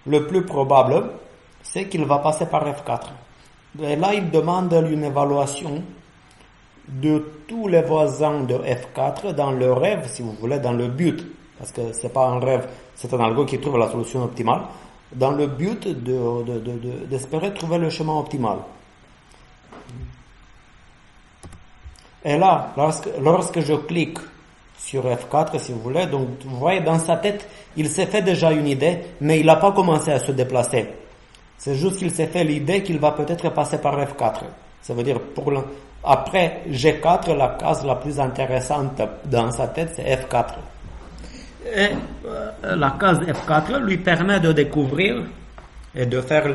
le plus probable, c'est qu'il va passer par F4. Et là, il demande une évaluation de tous les voisins de F4 dans le rêve, si vous voulez, dans le but, parce que c'est pas un rêve, c'est un algo qui trouve la solution optimale, dans le but d'espérer trouver le chemin optimal. Et là, lorsque je clique sur F4, si vous voulez, donc vous voyez, dans sa tête, il s'est fait déjà une idée, mais il n'a pas commencé à se déplacer. C'est juste qu'il s'est fait l'idée qu'il va peut-être passer par F4. Ça veut dire, après G4, la case la plus intéressante dans sa tête, c'est F4. Et la case F4 lui permet de découvrir et de faire...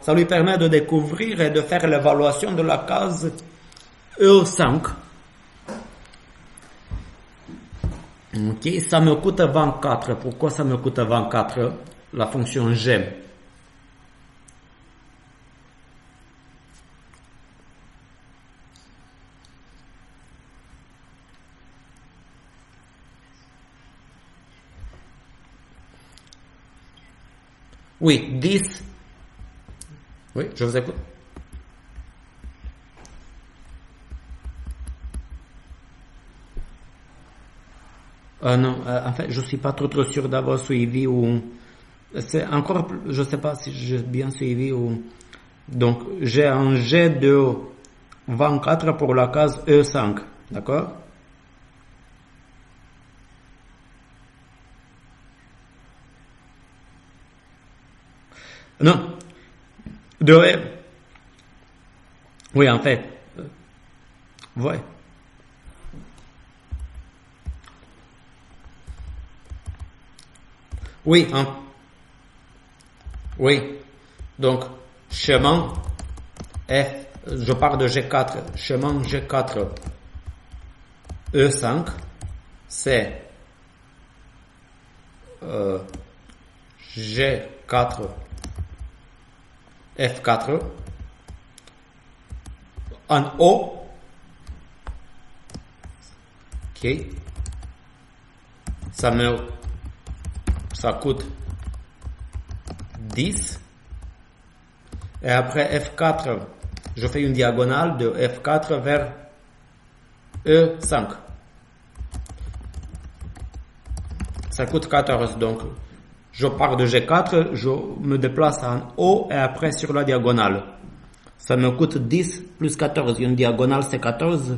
ça lui permet de découvrir et de faire l'évaluation de la case E5. Ok, ça me coûte 24. Pourquoi ça me coûte 24? La fonction G. Oui, 10. Oui, je vous écoute. Non, en fait, je suis pas trop sûr d'avoir suivi ou c'est encore, je sais pas si j'ai bien suivi ou donc j'ai un G de 24 pour la case E5, d'accord? Non, de oui en fait, ouais, oui, oui. Donc chemin F, je pars de G4, chemin G4 E5, c'est euh, G4 F4 en O, ok, ça me, ça coûte 10, et après F4, je fais une diagonale de F4 vers E5, ça coûte 14, donc je pars de G4, je me déplace en O et après sur la diagonale. Ça me coûte 10 plus 14. Une diagonale c'est 14.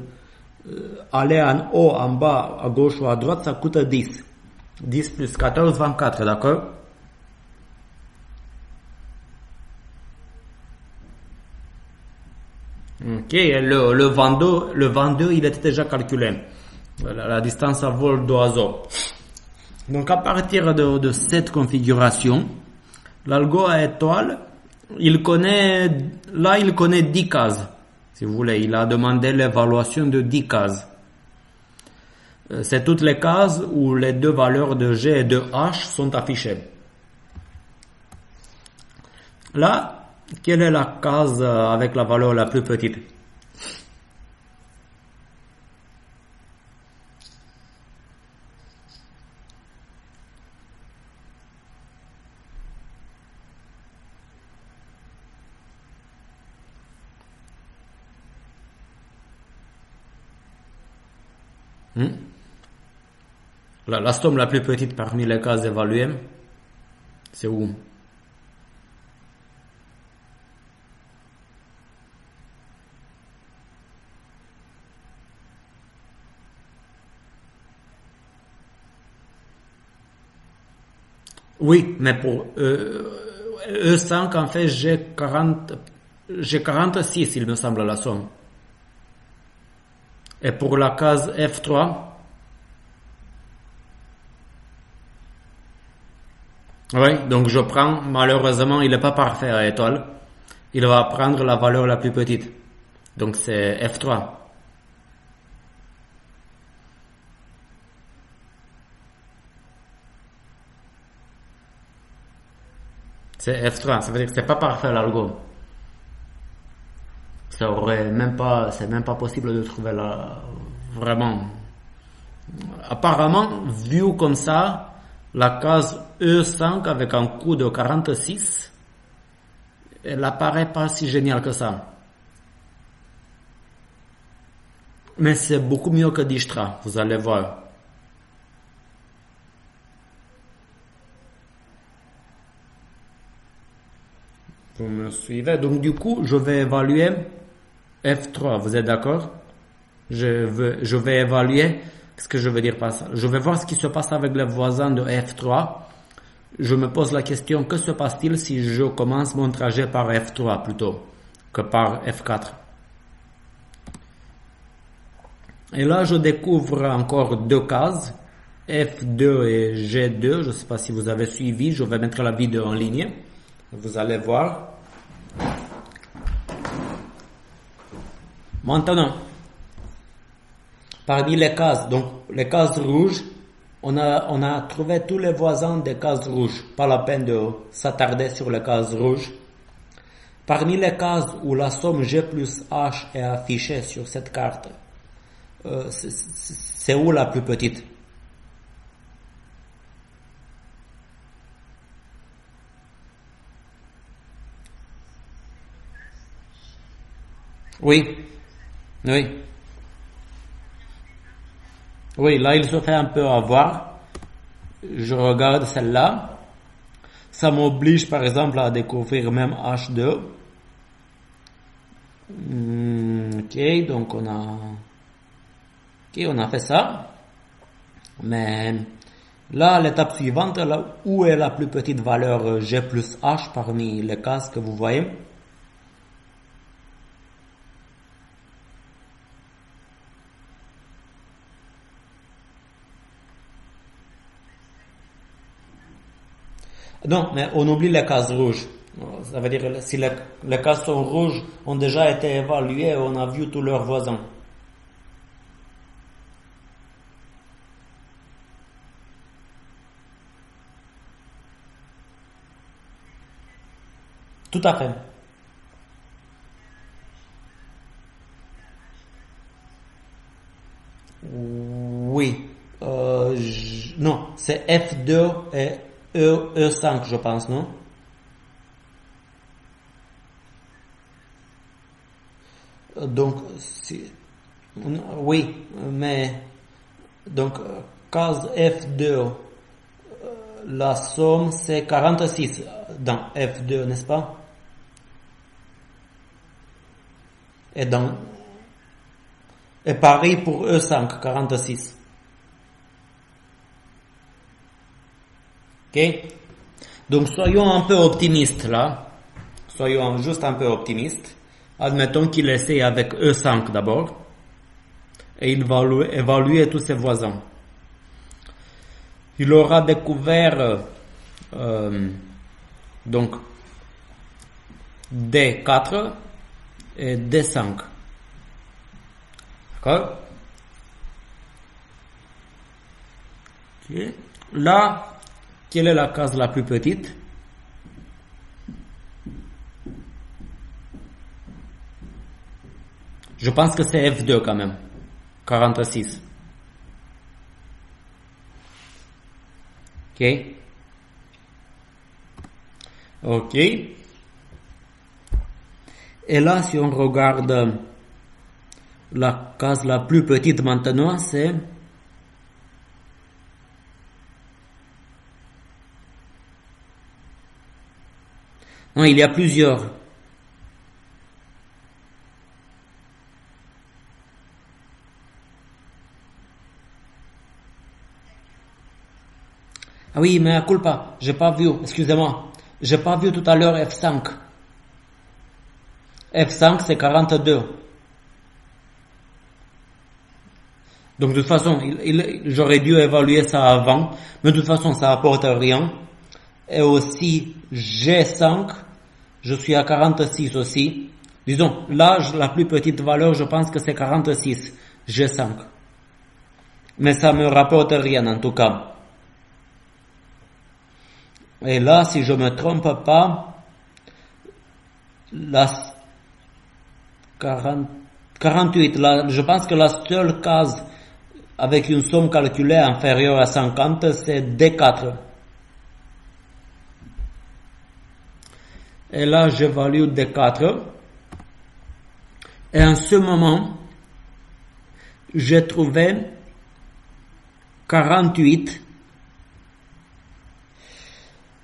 Aller en haut, en bas, à gauche ou à droite, ça coûte 10. 10 plus 14, 24, d'accord? Ok, et le 22, il était déjà calculé. Voilà, la distance à vol d'oiseau. Donc à partir de cette configuration, l'algo à étoile, il connaît 10 cases. Si vous voulez, il a demandé l'évaluation de 10 cases. C'est toutes les cases où les deux valeurs de G et de H sont affichées. Là, quelle est la case avec la valeur la plus petite? La somme la plus petite parmi les cases évaluées, c'est où? Oui, mais pour E5, en fait, j'ai 46, il me semble, la somme. Et pour la case F3, oui, donc je prends, malheureusement, il n'est pas parfait à étoile. Il va prendre la valeur la plus petite. Donc c'est F3. C'est F3, ça veut dire que c'est pas parfait l'algo. C'est même pas possible de trouver vraiment. Apparemment, vu comme ça, la case E5 avec un coût de 46, elle apparaît pas si géniale que ça. Mais c'est beaucoup mieux que Dijkstra, vous allez voir. Vous me suivez? Donc du coup, je vais évaluer F3, vous êtes d'accord? Je vais évaluer ce que je veux dire par ça. Je vais voir ce qui se passe avec les voisins de F3. Je me pose la question, que se passe-t-il si je commence mon trajet par F3 plutôt que par F4? Et là, je découvre encore deux cases, F2 et G2. Je ne sais pas si vous avez suivi, je vais mettre la vidéo en ligne. Vous allez voir. Maintenant, parmi les cases, donc les cases rouges, on a trouvé tous les voisins des cases rouges. Pas la peine de s'attarder sur les cases rouges. Parmi les cases où la somme G plus H est affichée sur cette carte, c'est où la plus petite? Oui, oui. Oui, là, il se fait un peu avoir. Je regarde celle-là. Ça m'oblige, par exemple, à découvrir même H2. Ok, donc on a fait ça. Mais là, l'étape suivante, là, où est la plus petite valeur G plus H parmi les cases que vous voyez? Non, mais on oublie les cases rouges. Ça veut dire si les cases sont rouges ont déjà été évaluées, on a vu tous leurs voisins. Tout à fait. Oui. Non, c'est F2 et E5, je pense, non? Donc, oui, mais donc case F2, la somme c'est 46 dans F2, n'est-ce pas? Et dans et pareil pour E5, 46. Ok? Donc soyons un peu optimistes là. Soyons juste un peu optimistes. Admettons qu'il essaie avec E5 d'abord. Et il va évaluer tous ses voisins. Il aura découvert donc D4 et D5. D'accord? Okay. Là, quelle est la case la plus petite? Je pense que c'est F2 quand même. 46. Ok? Ok. Et là, si on regarde la case la plus petite maintenant, c'est non, il y a plusieurs. Ah oui, mais à culpa, j'ai pas vu, excusez-moi, j'ai pas vu tout à l'heure F5. F5 c'est 42. Donc de toute façon, j'aurais dû évaluer ça avant, mais de toute façon ça apporte rien. Et aussi G5, je suis à 46 aussi. Disons, l'âge, la plus petite valeur, je pense que c'est 46, G5. Mais ça me rapporte rien en tout cas. Et là, si je me trompe pas, la 48, là, je pense que la seule case avec une somme calculée inférieure à 50, c'est D4. Et là, j'évalue D4. Et en ce moment, j'ai trouvé 48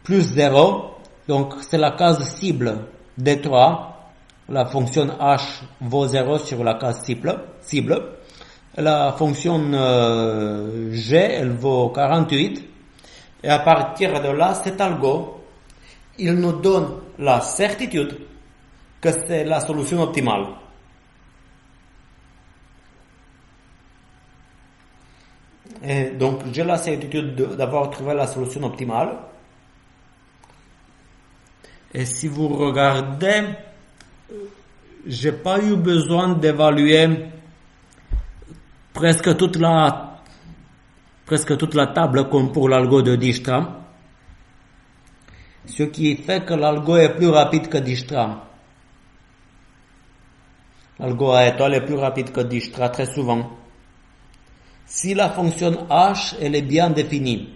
plus 0. Donc, c'est la case cible D3. La fonction H vaut 0 sur la case cible. La fonction G, elle vaut 48. Et à partir de là, cet algo, il nous donne la certitude que c'est la solution optimale. Et donc, j'ai la certitude d'avoir trouvé la solution optimale. Et si vous regardez, j'ai pas eu besoin d'évaluer presque toute la table comme pour l'algo de Dijkstra. Ce qui fait que l'algo est plus rapide que Dijkstra. L'algo à étoile est plus rapide que Dijkstra très souvent. Si la fonction H, elle est bien définie.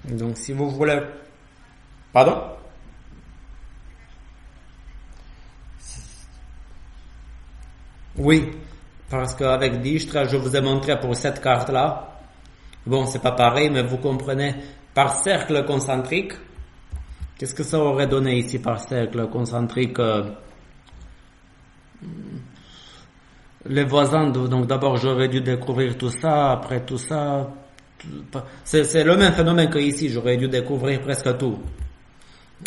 Donc si vous voulez... Pardon? Oui, parce qu'avec Dijkstra, je vous ai montré pour cette carte-là. Bon, c'est pas pareil, mais vous comprenez, par cercle concentrique, qu'est-ce que ça aurait donné ici par cercle concentrique? Les voisins, donc d'abord j'aurais dû découvrir tout ça, après tout ça, c'est le même phénomène que ici, j'aurais dû découvrir presque tout.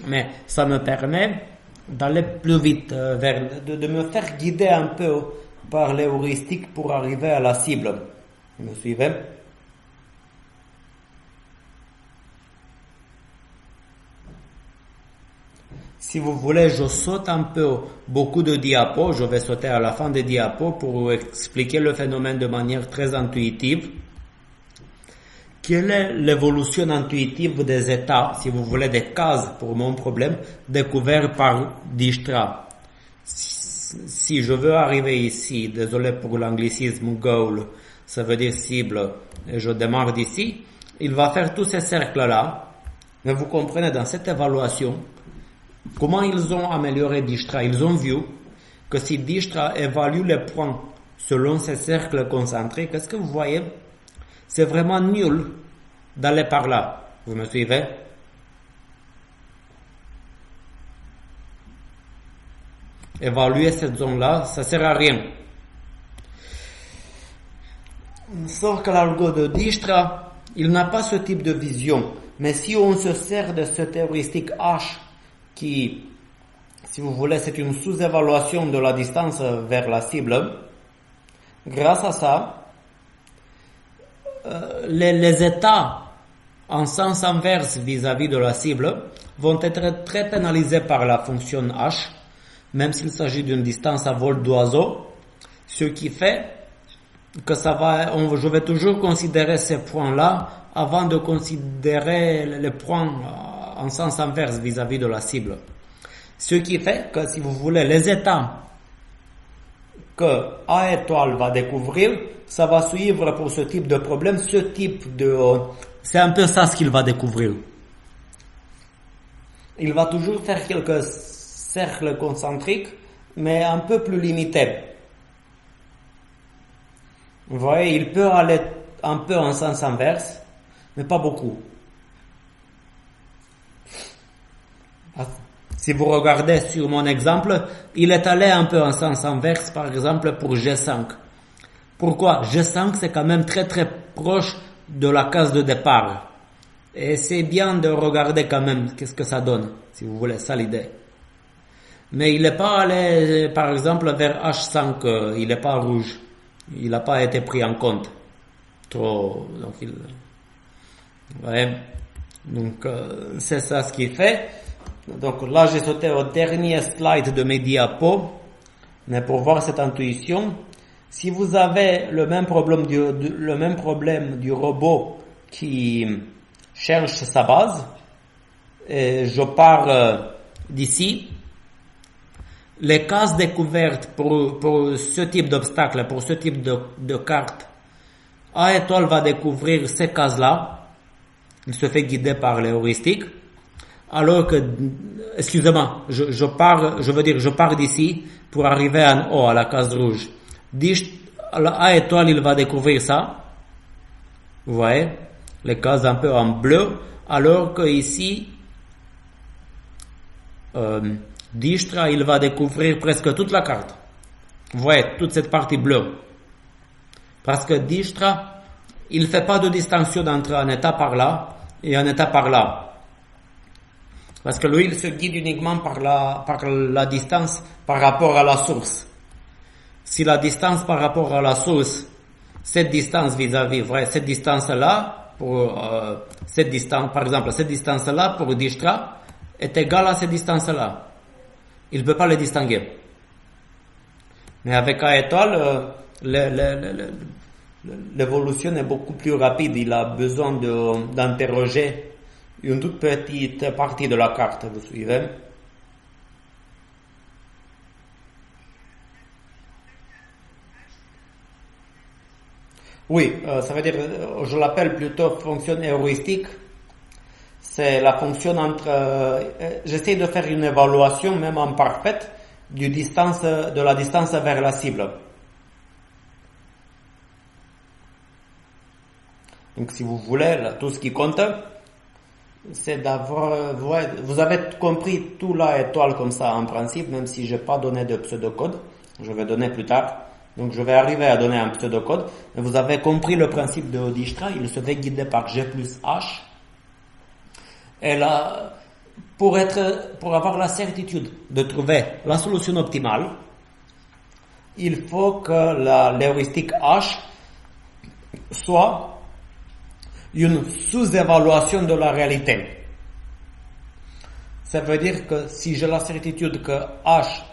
Mais ça me permet d'aller plus vite, de me faire guider un peu par les heuristiques pour arriver à la cible. Vous me suivez? Si vous voulez, je saute un peu beaucoup de diapos, je vais sauter à la fin des diapos pour expliquer le phénomène de manière très intuitive. Quelle est l'évolution intuitive des états, si vous voulez, des cases pour mon problème, découvert par Dijkstra? Si je veux arriver ici, désolé pour l'anglicisme, goal, ça veut dire cible, et je démarre d'ici, il va faire tous ces cercles-là, mais vous comprenez, dans cette évaluation, comment ils ont amélioré Dijkstra? Ils ont vu que si Dijkstra évalue les points selon ces cercles concentrés, qu'est-ce que vous voyez? C'est vraiment nul d'aller par là. Vous me suivez? Évaluer cette zone-là, ça sert à rien. Sauf que l'algo de Dijkstra, il n'a pas ce type de vision. Mais si on se sert de cette heuristique H, qui, si vous voulez, c'est une sous-évaluation de la distance vers la cible, grâce à ça, les états en sens inverse vis-à-vis de la cible vont être très pénalisés par la fonction h, même s'il s'agit d'une distance à vol d'oiseau, ce qui fait que je vais toujours considérer ces points-là avant de considérer les points en sens inverse vis-à-vis de la cible. Ce qui fait que, si vous voulez, les états que A étoile va découvrir, ça va suivre pour ce type de problème, c'est un peu ça ce qu'il va découvrir. Il va toujours faire quelques cercles concentriques, mais un peu plus limités. Vous voyez, il peut aller un peu en sens inverse, mais pas beaucoup. Si vous regardez sur mon exemple, il est allé un peu en sens inverse, par exemple pour G5. Pourquoi? G5, c'est quand même très très proche de la case de départ. Et c'est bien de regarder quand même qu'est-ce que ça donne, si vous voulez, ça l'idée. Mais il n'est pas allé, par exemple, vers H5, il n'est pas rouge. Il n'a pas été pris en compte. Trop, donc ouais. Donc, c'est ça ce qu'il fait. Donc là, j'ai sauté au dernier slide de mes diapos, mais pour voir cette intuition, si vous avez le même problème du robot qui cherche sa base, et je pars d'ici, les cases découvertes pour ce type d'obstacle, pour ce type de carte, A étoile va découvrir ces cases-là, il se fait guider par les heuristiques, alors que, excusez-moi, je pars d'ici pour arriver en haut, à la case rouge. A étoile, il va découvrir ça. Vous voyez? Les cases un peu en bleu, alors que ici, Dijkstra, il va découvrir presque toute la carte. Vous voyez, toute cette partie bleue. Parce que Dijkstra, il fait pas de distinction entre un état par là et un état par là. Parce que lui, il se guide uniquement par la distance par rapport à la source. Si la distance par rapport à la source, cette distance vis-à-vis, cette distance-là, par exemple, cette distance-là pour Dijkstra est égale à cette distance-là. Il ne peut pas les distinguer. Mais avec A étoile, l'évolution est beaucoup plus rapide. Il a besoin d'interroger une toute petite partie de la carte, vous suivez? Oui, ça veut dire, je l'appelle plutôt fonction heuristique, c'est la fonction entre... j'essaie de faire une évaluation, même en parfaite, de la distance vers la cible. Donc si vous voulez, là, tout ce qui compte, c'est d'avoir... Vous avez compris tout la étoile comme ça en principe, même si je n'ai pas donné de pseudocode. Je vais donner plus tard. Donc je vais arriver à donner un pseudocode. Mais vous avez compris le principe de Dijkstra. Il se fait guider par G plus H. Et là, pour avoir la certitude de trouver la solution optimale, il faut que l'heuristique H soit une sous-évaluation de la réalité. Ça veut dire que si j'ai la certitude que H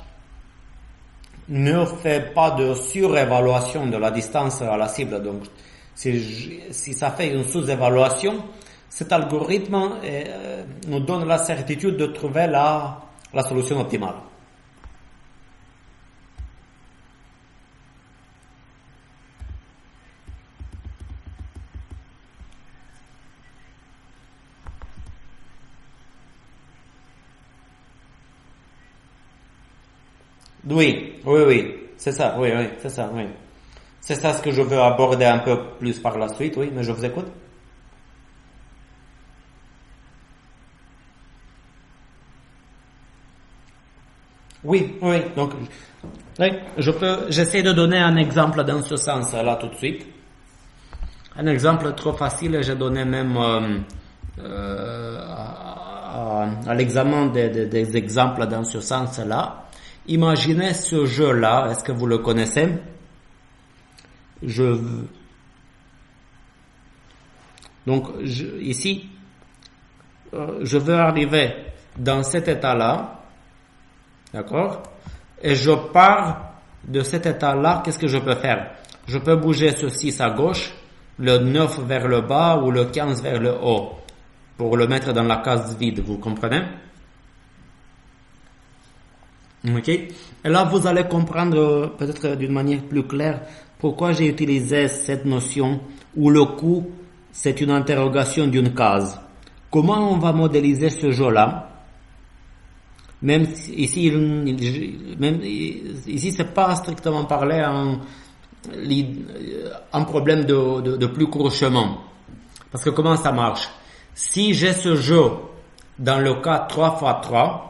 ne fait pas de surévaluation de la distance à la cible, donc si ça fait une sous-évaluation, cet algorithme nous donne la certitude de trouver la solution optimale. Oui, c'est ça, c'est ça, oui. C'est ça ce que je veux aborder un peu plus par la suite, oui, mais je vous écoute. Oui, donc, j'essaie de donner un exemple dans ce sens-là tout de suite. Un exemple trop facile, j'ai donné même à l'examen des exemples dans ce sens-là. Imaginez ce jeu-là, est-ce que vous le connaissez? Ici, je veux arriver dans cet état-là, d'accord? Et je pars de cet état-là, qu'est-ce que je peux faire? Je peux bouger ce 6 à gauche, le 9 vers le bas ou le 15 vers le haut, pour le mettre dans la case vide, vous comprenez? Ok. Et là, vous allez comprendre peut-être d'une manière plus claire pourquoi j'ai utilisé cette notion où le coût, c'est une interrogation d'une case. Comment on va modéliser ce jeu-là? Même ici, c'est pas strictement parlé un problème de plus court chemin. Parce que comment ça marche? Si j'ai ce jeu dans le cas 3x3,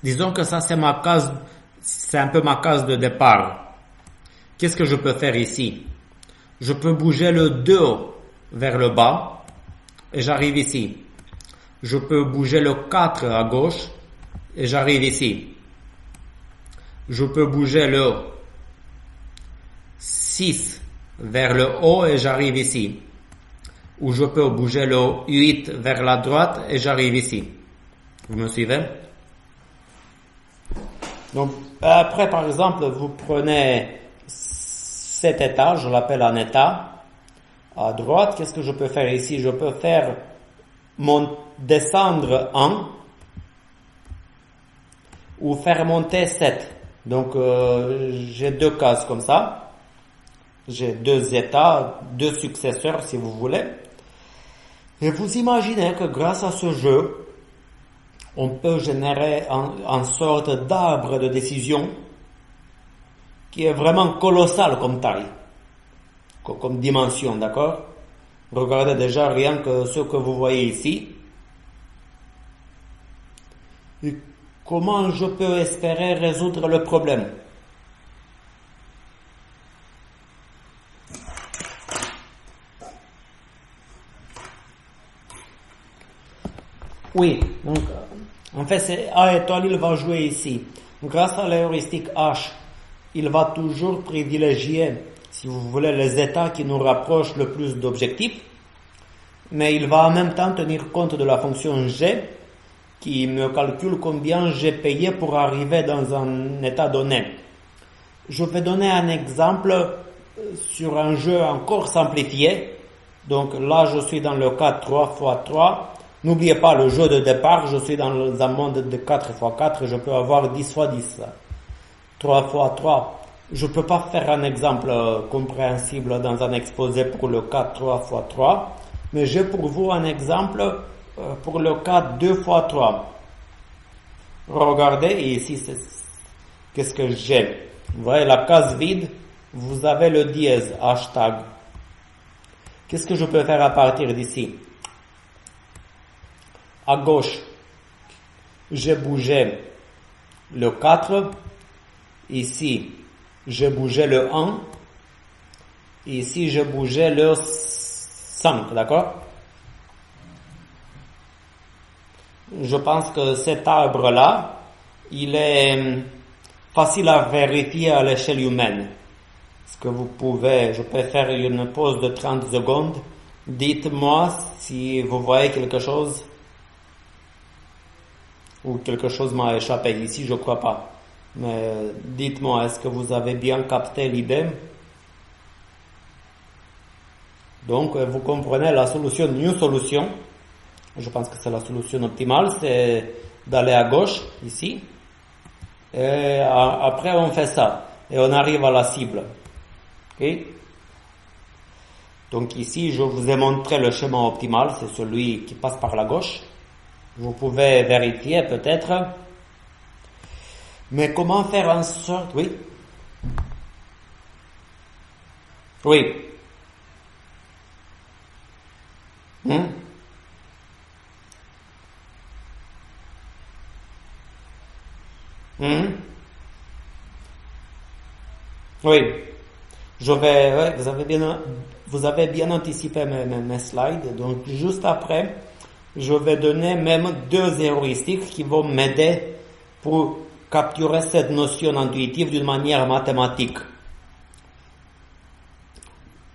disons que ça c'est un peu ma case de départ. Qu'est-ce que je peux faire ici? Je peux bouger le 2 vers le bas et j'arrive ici. Je peux bouger le 4 à gauche et j'arrive ici. Je peux bouger le 6 vers le haut et j'arrive ici. Ou je peux bouger le 8 vers la droite et j'arrive ici. Vous me suivez? Donc, après, par exemple, vous prenez cet état, je l'appelle un état. À droite, qu'est-ce que je peux faire ici? Je peux faire descendre 1 ou faire monter 7. Donc, j'ai deux cases comme ça. J'ai deux états, deux successeurs, si vous voulez. Et vous imaginez que grâce à ce jeu, on peut générer une sorte d'arbre de décision qui est vraiment colossal comme taille, comme dimension, d'accord? Regardez déjà rien que ce que vous voyez ici. Et comment je peux espérer résoudre le problème? Oui, donc en fait c'est A étoile, il va jouer ici. Grâce à l'heuristique H, il va toujours privilégier, si vous voulez, les états qui nous rapprochent le plus d'objectifs, mais il va en même temps tenir compte de la fonction G qui me calcule combien j'ai payé pour arriver dans un état donné. Je vais donner un exemple sur un jeu encore simplifié. Donc là, je suis dans le cas 3x3. N'oubliez pas le jeu de départ, je suis dans un monde de 4x4, je peux avoir 10x10. 3x3. Je peux pas faire un exemple compréhensible dans un exposé pour le cas 3x3, mais j'ai pour vous un exemple pour le cas 2 fois 3. Regardez, et ici, qu'est-ce que j'ai? Vous voyez la case vide, vous avez le dièse, hashtag. Qu'est-ce que je peux faire à partir d'ici? À gauche, j'ai bougé le 4. Ici, j'ai bougé le 1. Ici, j'ai bougé le 5, d'accord? Je pense que cet arbre-là, il est facile à vérifier à l'échelle humaine. Est-ce que je peux faire une pause de 30 secondes. Dites-moi si vous voyez quelque chose ou quelque chose m'a échappé. Ici, je crois pas. Mais dites-moi, est-ce que vous avez bien capté l'idée? Donc, vous comprenez la solution, une solution. Je pense que c'est la solution optimale, c'est d'aller à gauche, ici. Et après, on fait ça. Et on arrive à la cible. Okay? Donc ici, je vous ai montré le chemin optimal, c'est celui qui passe par la gauche. Vous pouvez vérifier peut-être. Mais comment faire en sorte... Oui? Oui. Oui. Vous avez bien anticipé mes slides. Donc, juste après, je vais donner même 2 heuristiques qui vont m'aider pour capturer cette notion intuitive d'une manière mathématique.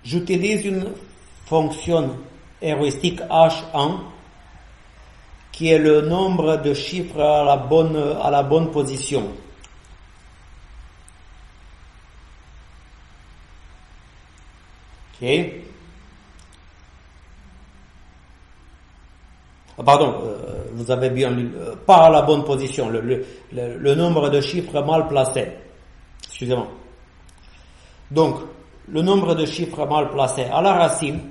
J'utilise une fonction heuristique H1 qui est le nombre de chiffres à la bonne position. Ok. Pardon, vous avez bien lu, pas à la bonne position, le nombre de chiffres mal placés. Excusez-moi. Donc, le nombre de chiffres mal placés à la racine,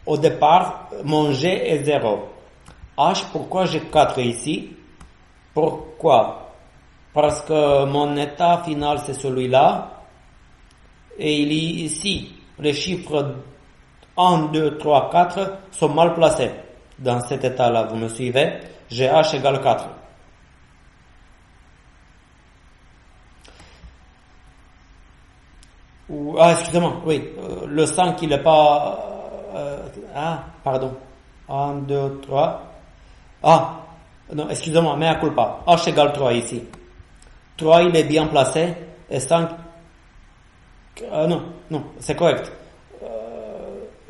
au départ, mon G est 0. H, pourquoi j'ai 4 ici? Pourquoi? Parce que mon état final c'est celui-là, et il est ici. Les chiffres 1, 2, 3, 4 sont mal placés. Dans cet état-là, vous me suivez? J'ai H égale 4. Excusez-moi, oui. Le 5, il n'est pas... pardon. 1, 2, 3. Non, excusez-moi, mea culpa. H égale 3 ici. 3, il est bien placé. Et 5... non, c'est correct.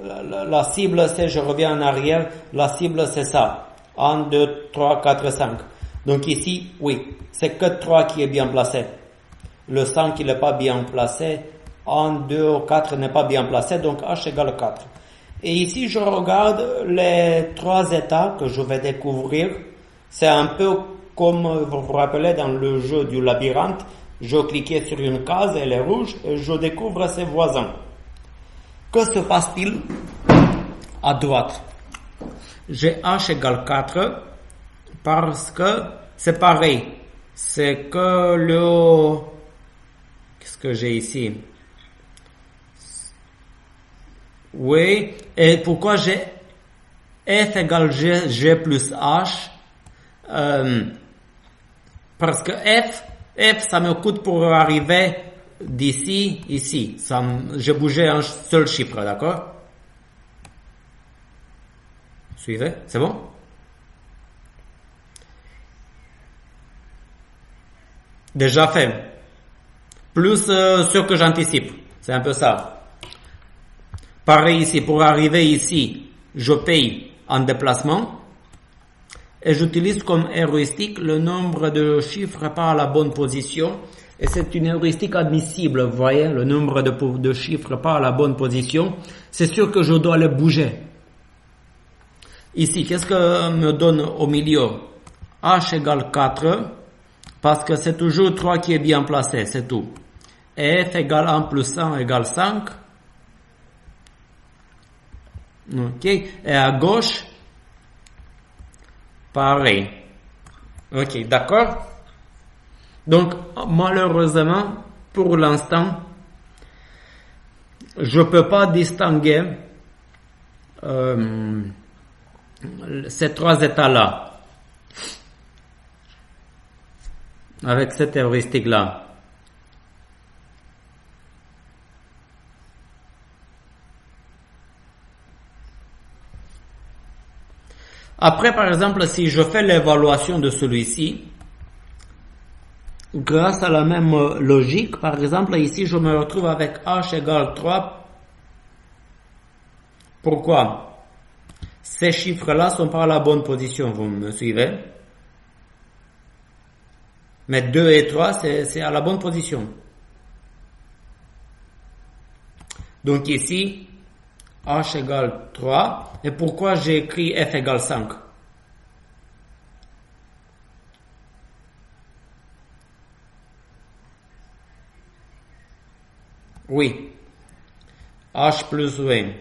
La cible, c'est, je reviens en arrière, la cible, c'est ça. 1, 2, 3, 4, 5. Donc ici, oui, c'est que 3 qui est bien placé. Le 5, il n'est pas bien placé. 1, 2, 4 n'est pas bien placé, donc H égale 4. Et ici, je regarde les 3 états que je vais découvrir. C'est un peu comme, vous vous rappelez, dans le jeu du labyrinthe, je cliquais sur une case, elle est rouge, et je découvre ses voisins. Que se passe-t-il à droite? J'ai H égale 4 parce que c'est pareil. C'est que le... Qu'est-ce que j'ai ici? Oui. Et pourquoi j'ai F égale G plus H? Parce que F, ça me coûte pour arriver d'ici, ici. J'ai bougé un seul chiffre, d'accord? Suivez, c'est bon? Déjà fait. Plus ce que j'anticipe. C'est un peu ça. Pareil ici, pour arriver ici, je paye en déplacement. Et j'utilise comme heuristique le nombre de chiffres pas à la bonne position. Et c'est une heuristique admissible, vous voyez, le nombre de chiffres pas à la bonne position. C'est sûr que je dois les bouger. Ici, qu'est-ce que me donne au milieu? H égale 4, parce que c'est toujours 3 qui est bien placé, c'est tout. Et F égale 1 plus 1 égale 5. Ok. Et à gauche, pareil. Ok, d'accord. Donc, malheureusement, pour l'instant, je peux pas distinguer ces trois états-là avec cette heuristique-là. Après, par exemple, si je fais l'évaluation de celui-ci, grâce à la même logique, par exemple, ici, je me retrouve avec h égale 3. Pourquoi? Ces chiffres-là sont pas à la bonne position, vous me suivez? Mais 2 et 3, c'est à la bonne position. Donc ici, h égale 3. Et pourquoi j'ai écrit f égale 5? Oui. H plus V.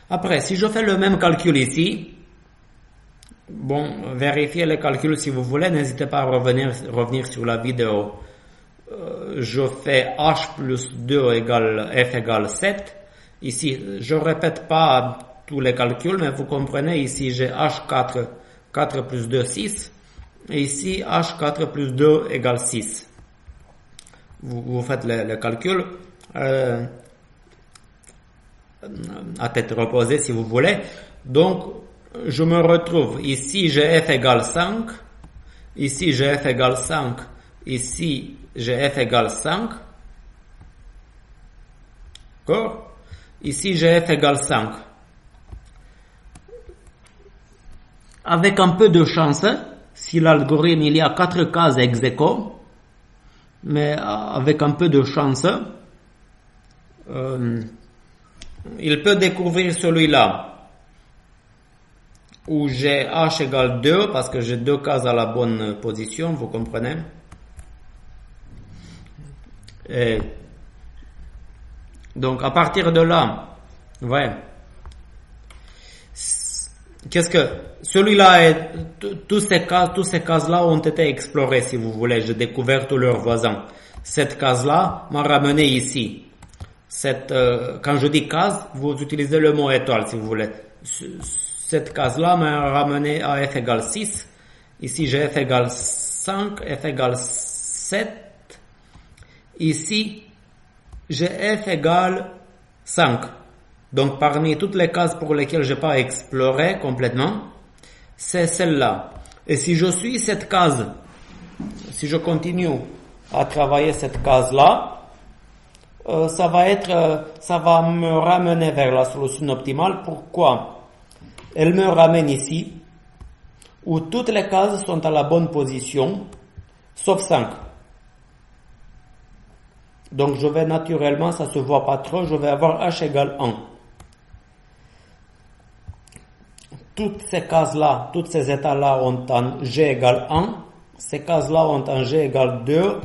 Après, si je fais le même calcul ici, bon, vérifiez les calculs si vous voulez, n'hésitez pas à revenir sur la vidéo. Je fais h plus 2 égale f égale 7. Ici, je répète pas tous les calculs, mais vous comprenez, ici j'ai h4, 4 plus 2, 6. Et ici, h4 plus 2 égale 6. Vous faites le calcul à tête reposée si vous voulez. Donc, je me retrouve ici, j'ai f égale 5. Ici, j'ai f égale 5. Ici, j'ai f égale 5. D'accord? Ici, j'ai f égale 5. Avec un peu de chance, si l'algorithme, il y a 4 cases ex aequo, mais avec un peu de chance, il peut découvrir celui-là, où j'ai h égale 2, parce que j'ai 2 cases à la bonne position, vous comprenez? Et donc, à partir de là, ouais. Qu'est-ce que celui-là est tous ces cases-là ont été explorées, si vous voulez. J'ai découvert tous leurs voisins. Cette case-là m'a ramené ici. Quand je dis case, vous utilisez le mot étoile, si vous voulez. Cette case-là m'a ramené à f égale 6. Ici, j'ai f égale 5, f égale 7. Ici, j'ai f égale 5. Donc, parmi toutes les cases pour lesquelles je n'ai pas exploré complètement, c'est celle-là. Et si je suis cette case, si je continue à travailler cette case-là, ça va me ramener vers la solution optimale. Pourquoi? Elle me ramène ici, où toutes les cases sont à la bonne position, sauf 5. Donc, je vais naturellement, ça se voit pas trop, je vais avoir h égale 1. Toutes ces cases-là, tous ces états-là ont un g égale 1. Ces cases-là ont un g égale 2.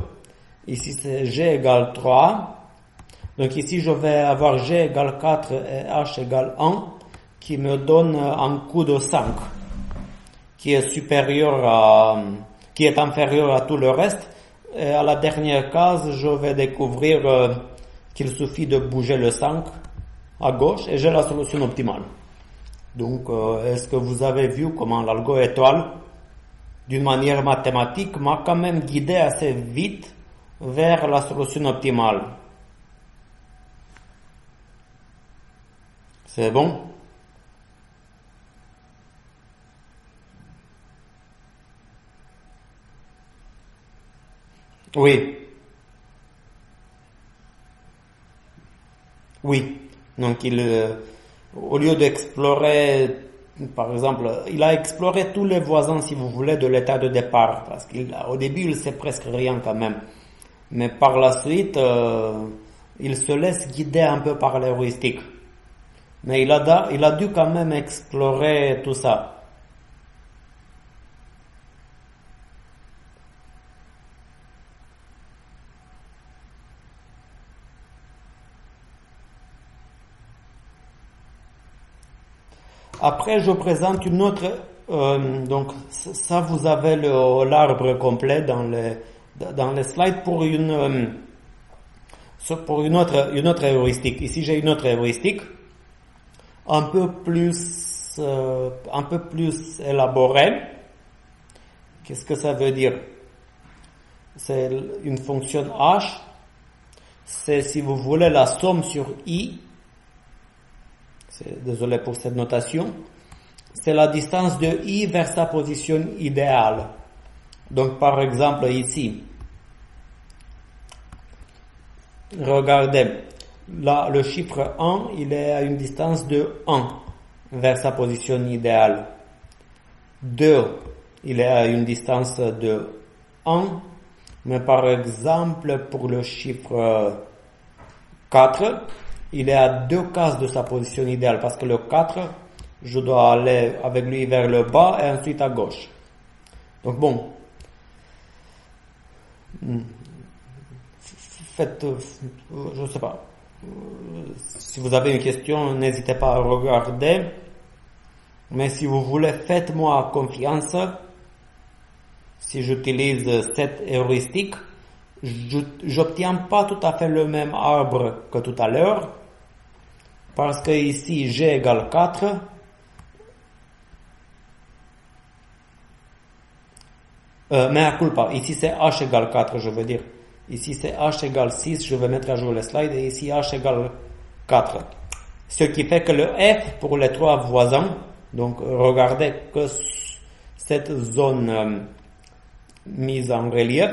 Ici, c'est g égale 3. Donc ici, je vais avoir g égale 4 et h égale 1, qui me donne un coût de 5, qui est inférieur à tout le reste. Et à la dernière case, je vais découvrir qu'il suffit de bouger le 5 à gauche et j'ai la solution optimale. Donc, est-ce que vous avez vu comment l'algo étoile, d'une manière mathématique, m'a quand même guidé assez vite vers la solution optimale? C'est bon? Oui. Oui. Donc, au lieu d'explorer, par exemple, il a exploré tous les voisins, si vous voulez, de l'état de départ, parce qu'au début, il sait presque rien quand même. Mais par la suite, il se laisse guider un peu par l'heuristique. Mais il a dû quand même explorer tout ça. Après, je présente une autre Donc ça, vous avez l'arbre complet dans les slides pour une autre heuristique. Ici, j'ai une autre heuristique un peu plus élaborée. Qu'est-ce que ça veut dire? C'est une fonction h. C'est, si vous voulez, la somme sur i. Désolé pour cette notation. C'est la distance de i vers sa position idéale. Donc, par exemple, ici, regardez, là, le chiffre 1, il est à une distance de 1 vers sa position idéale. 2, il est à une distance de 1, mais par exemple, pour le chiffre 4, il est à 2 cases de sa position idéale, parce que le 4, je dois aller avec lui vers le bas et ensuite à gauche. Donc bon, faites, je sais pas, si vous avez une question, n'hésitez pas à regarder, mais si vous voulez, faites-moi confiance. Si j'utilise cette heuristique, j'obtiens pas tout à fait le même arbre que tout à l'heure, parce que ici g égale 4, mais à culpa, ici c'est h égale 4, je veux dire. Ici c'est h égale 6, je vais mettre à jour le slide, et ici h égale 4. Ce qui fait que le f pour les trois voisins, donc regardez que cette zone mise en relief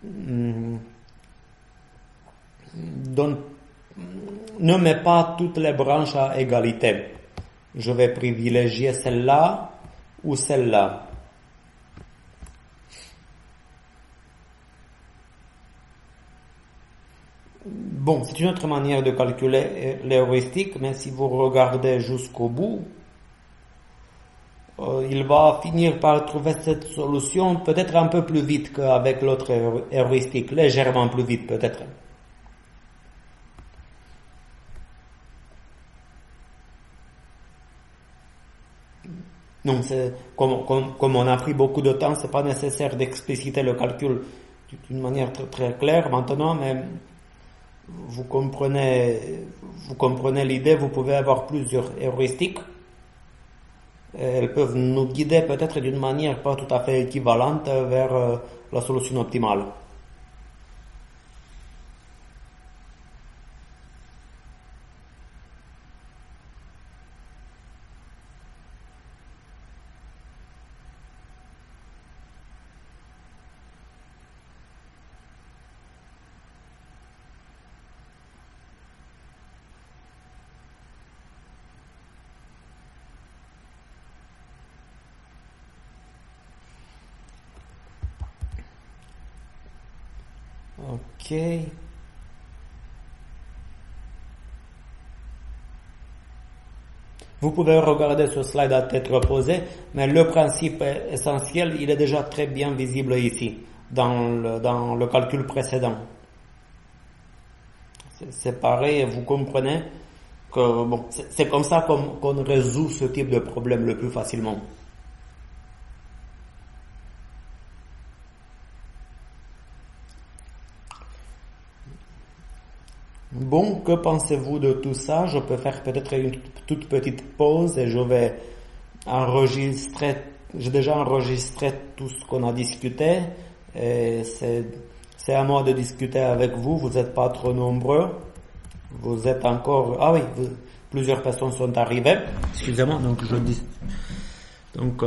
ne met pas toutes les branches à égalité. Je vais privilégier celle-là ou celle-là. Bon, c'est une autre manière de calculer l'heuristique, mais si vous regardez jusqu'au bout, il va finir par trouver cette solution peut-être un peu plus vite qu'avec l'autre heuristique, légèrement plus vite peut-être. Donc, comme on a pris beaucoup de temps, c'est pas nécessaire d'expliciter le calcul d'une manière très, très claire maintenant, mais vous comprenez l'idée. Vous pouvez avoir plusieurs heuristiques. Elles peuvent nous guider peut-être d'une manière pas tout à fait équivalente vers la solution optimale. Ok. Vous pouvez regarder ce slide à tête reposée, mais le principe essentiel, il est déjà très bien visible ici, dans le calcul précédent. C'est pareil, vous comprenez que bon, c'est comme ça qu'on résout ce type de problème le plus facilement. Bon, que pensez-vous de tout ça? Je peux faire peut-être une toute petite pause et je vais enregistrer. J'ai déjà enregistré tout ce qu'on a discuté et c'est à moi de discuter avec vous. Vous n'êtes pas trop nombreux. Vous êtes encore. Ah oui, plusieurs personnes sont arrivées. Excusez-moi. Donc je dis. Donc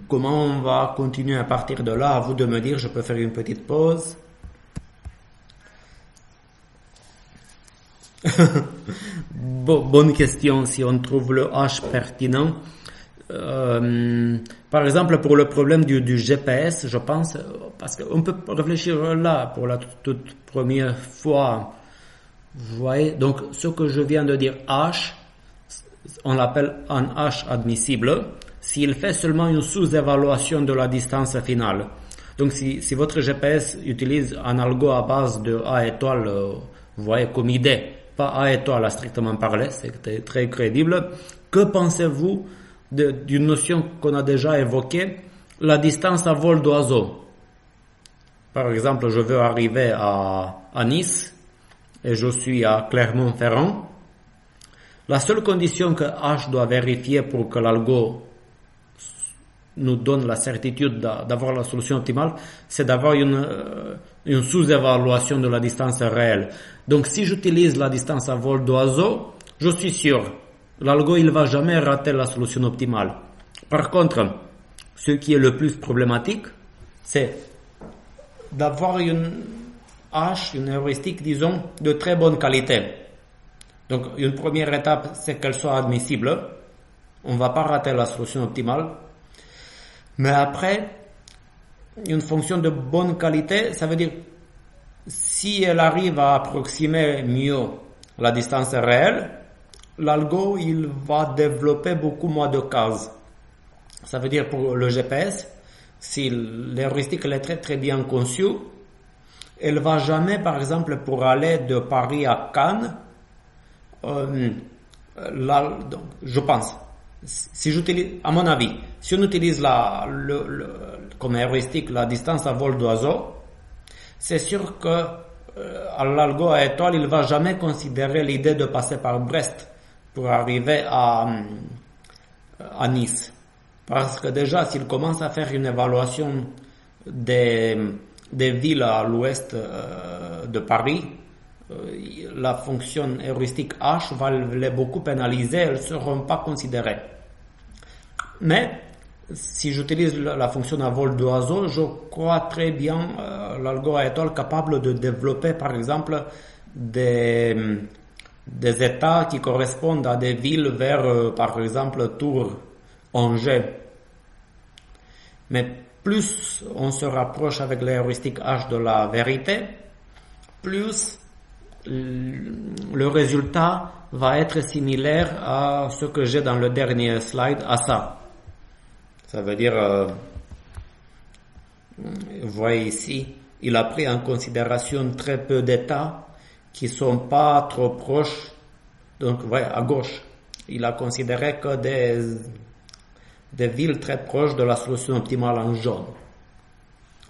comment on va continuer à partir de là? À vous de me dire. Je peux faire une petite pause. Bonne question si on trouve le H pertinent. Par exemple, pour le problème du GPS, je pense, parce qu'on peut réfléchir là pour la toute première fois. Vous voyez, donc ce que je viens de dire H, on l'appelle un H admissible s'il fait seulement une sous-évaluation de la distance finale. Donc si votre GPS utilise un algo à base de A étoile, vous voyez, comme idée, pas A étoile à strictement parler, c'est très crédible. Que pensez-vous d'une notion qu'on a déjà évoquée, la distance à vol d'oiseau? Par exemple, je veux arriver à Nice et je suis à Clermont-Ferrand. La seule condition que H doit vérifier pour que l'algo nous donne la certitude d'avoir la solution optimale, c'est d'avoir une sous-évaluation de la distance réelle. Donc si j'utilise la distance à vol d'oiseau, je suis sûr, l'algo il va jamais rater la solution optimale. Par contre, ce qui est le plus problématique, c'est d'avoir une heuristique, disons, de très bonne qualité. Donc une première étape, c'est qu'elle soit admissible. On ne va pas rater la solution optimale. Mais après, une fonction de bonne qualité, ça veut dire si elle arrive à approximer mieux la distance réelle, l'algo il va développer beaucoup moins de cases. Ça veut dire pour le GPS, si l'heuristique elle est très très bien conçue, elle va jamais, par exemple, pour aller de Paris à Cannes, donc, je pense, si j'utilise, à mon avis, si on utilise comme heuristique la distance à vol d'oiseau, c'est sûr que l'algo à étoile, il va jamais considérer l'idée de passer par Brest pour arriver à Nice. Parce que déjà, s'il commence à faire une évaluation des villes à l'ouest de Paris, la fonction heuristique H va les beaucoup pénaliser, elles ne seront pas considérées. Mais si j'utilise la fonction à vol d'oiseau, je crois très bien l'algo à étoile capable de développer par exemple des états qui correspondent à des villes vers par exemple Tours, Angers. Mais plus on se rapproche avec l'heuristique H de la vérité, plus le résultat va être similaire à ce que j'ai dans le dernier slide, à ça. Ça veut dire, vous voyez ici, il a pris en considération très peu d'états qui sont pas trop proches. Donc, vous voyez, à gauche, il a considéré que des villes très proches de la solution optimale en jaune.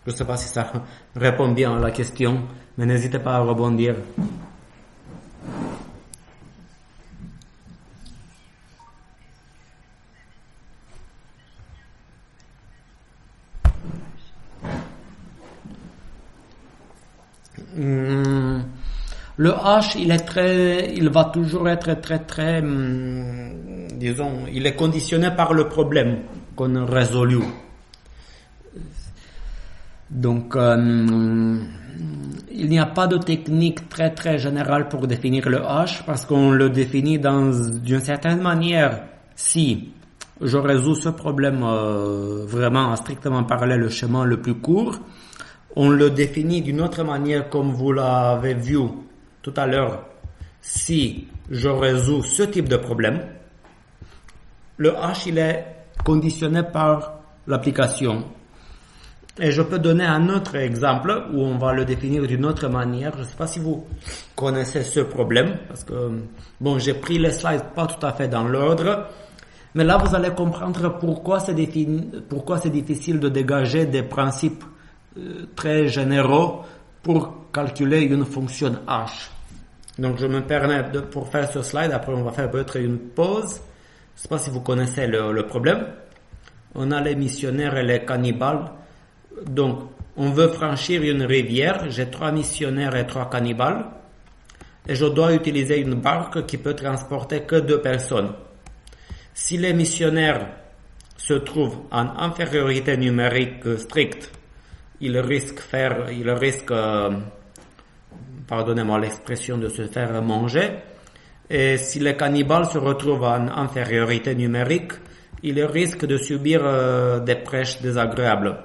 Je ne sais pas si ça répond bien à la question, mais n'hésitez pas à rebondir. Le H, il va toujours être très, disons, il est conditionné par le problème qu'on a résolu. Donc, il n'y a pas de technique très générale pour définir le H parce qu'on le définit d'une certaine manière. Si je résous ce problème vraiment à strictement parler le chemin le plus court, on le définit d'une autre manière comme vous l'avez vu tout à l'heure. Si je résous ce type de problème, le H il est conditionné par l'application. Et je peux donner un autre exemple où on va le définir d'une autre manière. Je ne sais pas si vous connaissez ce problème parce que bon, j'ai pris les slides pas tout à fait dans l'ordre, mais là vous allez comprendre pourquoi c'est difficile de dégager des principes très généraux pour calculer une fonction H. Donc je me permets pour faire ce slide, après on va faire peut-être une pause. Je ne sais pas si vous connaissez le problème. On a les missionnaires et les cannibales. Donc on veut franchir une rivière, j'ai 3 missionnaires et 3 cannibales et je dois utiliser une barque qui peut transporter que 2 personnes. Si les missionnaires se trouvent en infériorité numérique stricte, ils risquent, pardonnez-moi l'expression, de se faire manger. Et si les cannibales se retrouvent en infériorité numérique, ils risquent de subir des prêches désagréables.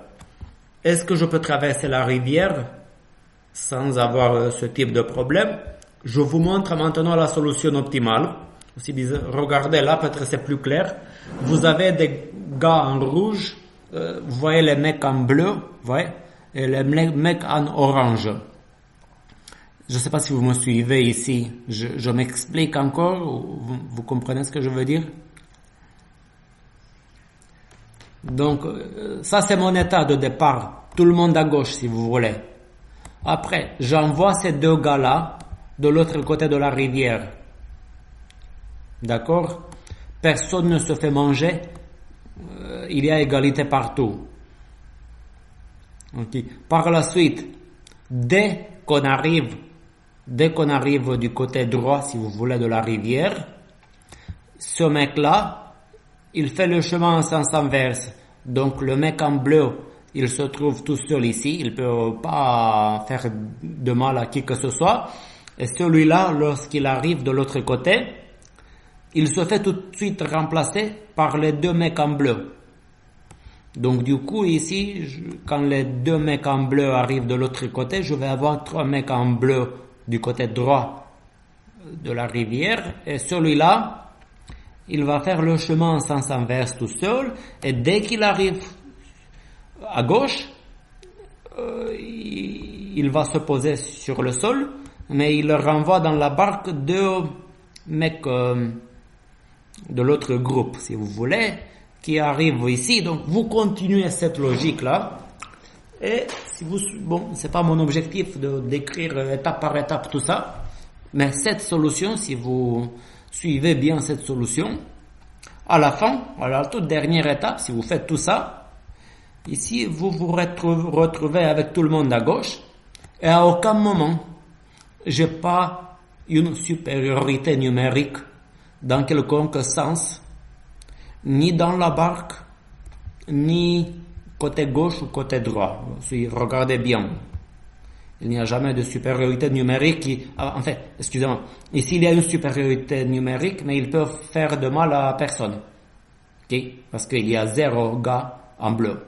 Est-ce que je peux traverser la rivière sans avoir ce type de problème? Je vous montre maintenant la solution optimale. Regardez là, peut-être c'est plus clair. Vous avez des gars en rouge, vous voyez les mecs en bleu, vous voyez, et les mecs en orange. Je ne sais pas si vous me suivez ici. Je m'explique encore, vous comprenez ce que je veux dire? Donc, ça c'est mon état de départ. Tout le monde à gauche, si vous voulez. Après, j'envoie ces deux gars-là de l'autre côté de la rivière. D'accord? Personne ne se fait manger. Il y a égalité partout. Okay. Par la suite, dès qu'on arrive du côté droit, si vous voulez, de la rivière, ce mec-là, il fait le chemin en sens inverse. Donc le mec en bleu, il se trouve tout seul ici, il peut pas faire de mal à qui que ce soit. Et celui-là, lorsqu'il arrive de l'autre côté, il se fait tout de suite remplacer par les deux mecs en bleu. Donc du coup ici, quand les deux mecs en bleu arrivent de l'autre côté, je vais avoir trois mecs en bleu du côté droit de la rivière. Et celui-là, il va faire le chemin en sens inverse tout seul. Et dès qu'il arrive à gauche, il va se poser sur le sol. Mais il renvoie dans la barque deux mecs de l'autre groupe, si vous voulez, qui arrivent ici. Donc vous continuez cette logique-là. Et si vous, bon, c'est pas mon objectif de décrire étape par étape tout ça, mais cette solution, si vous suivez bien cette solution, à la fin, à la toute dernière étape, si vous faites tout ça, ici vous vous retrouvez avec tout le monde à gauche, et à aucun moment j'ai pas une supériorité numérique dans quelconque sens, ni dans la barque, ni côté gauche ou côté droit. Si regardez bien, il n'y a jamais de supériorité numérique qui... En fait, excusez-moi, ici il y a une supériorité numérique, mais ils peuvent faire de mal à personne. Okay? Parce qu'il y a 0 gars en bleu.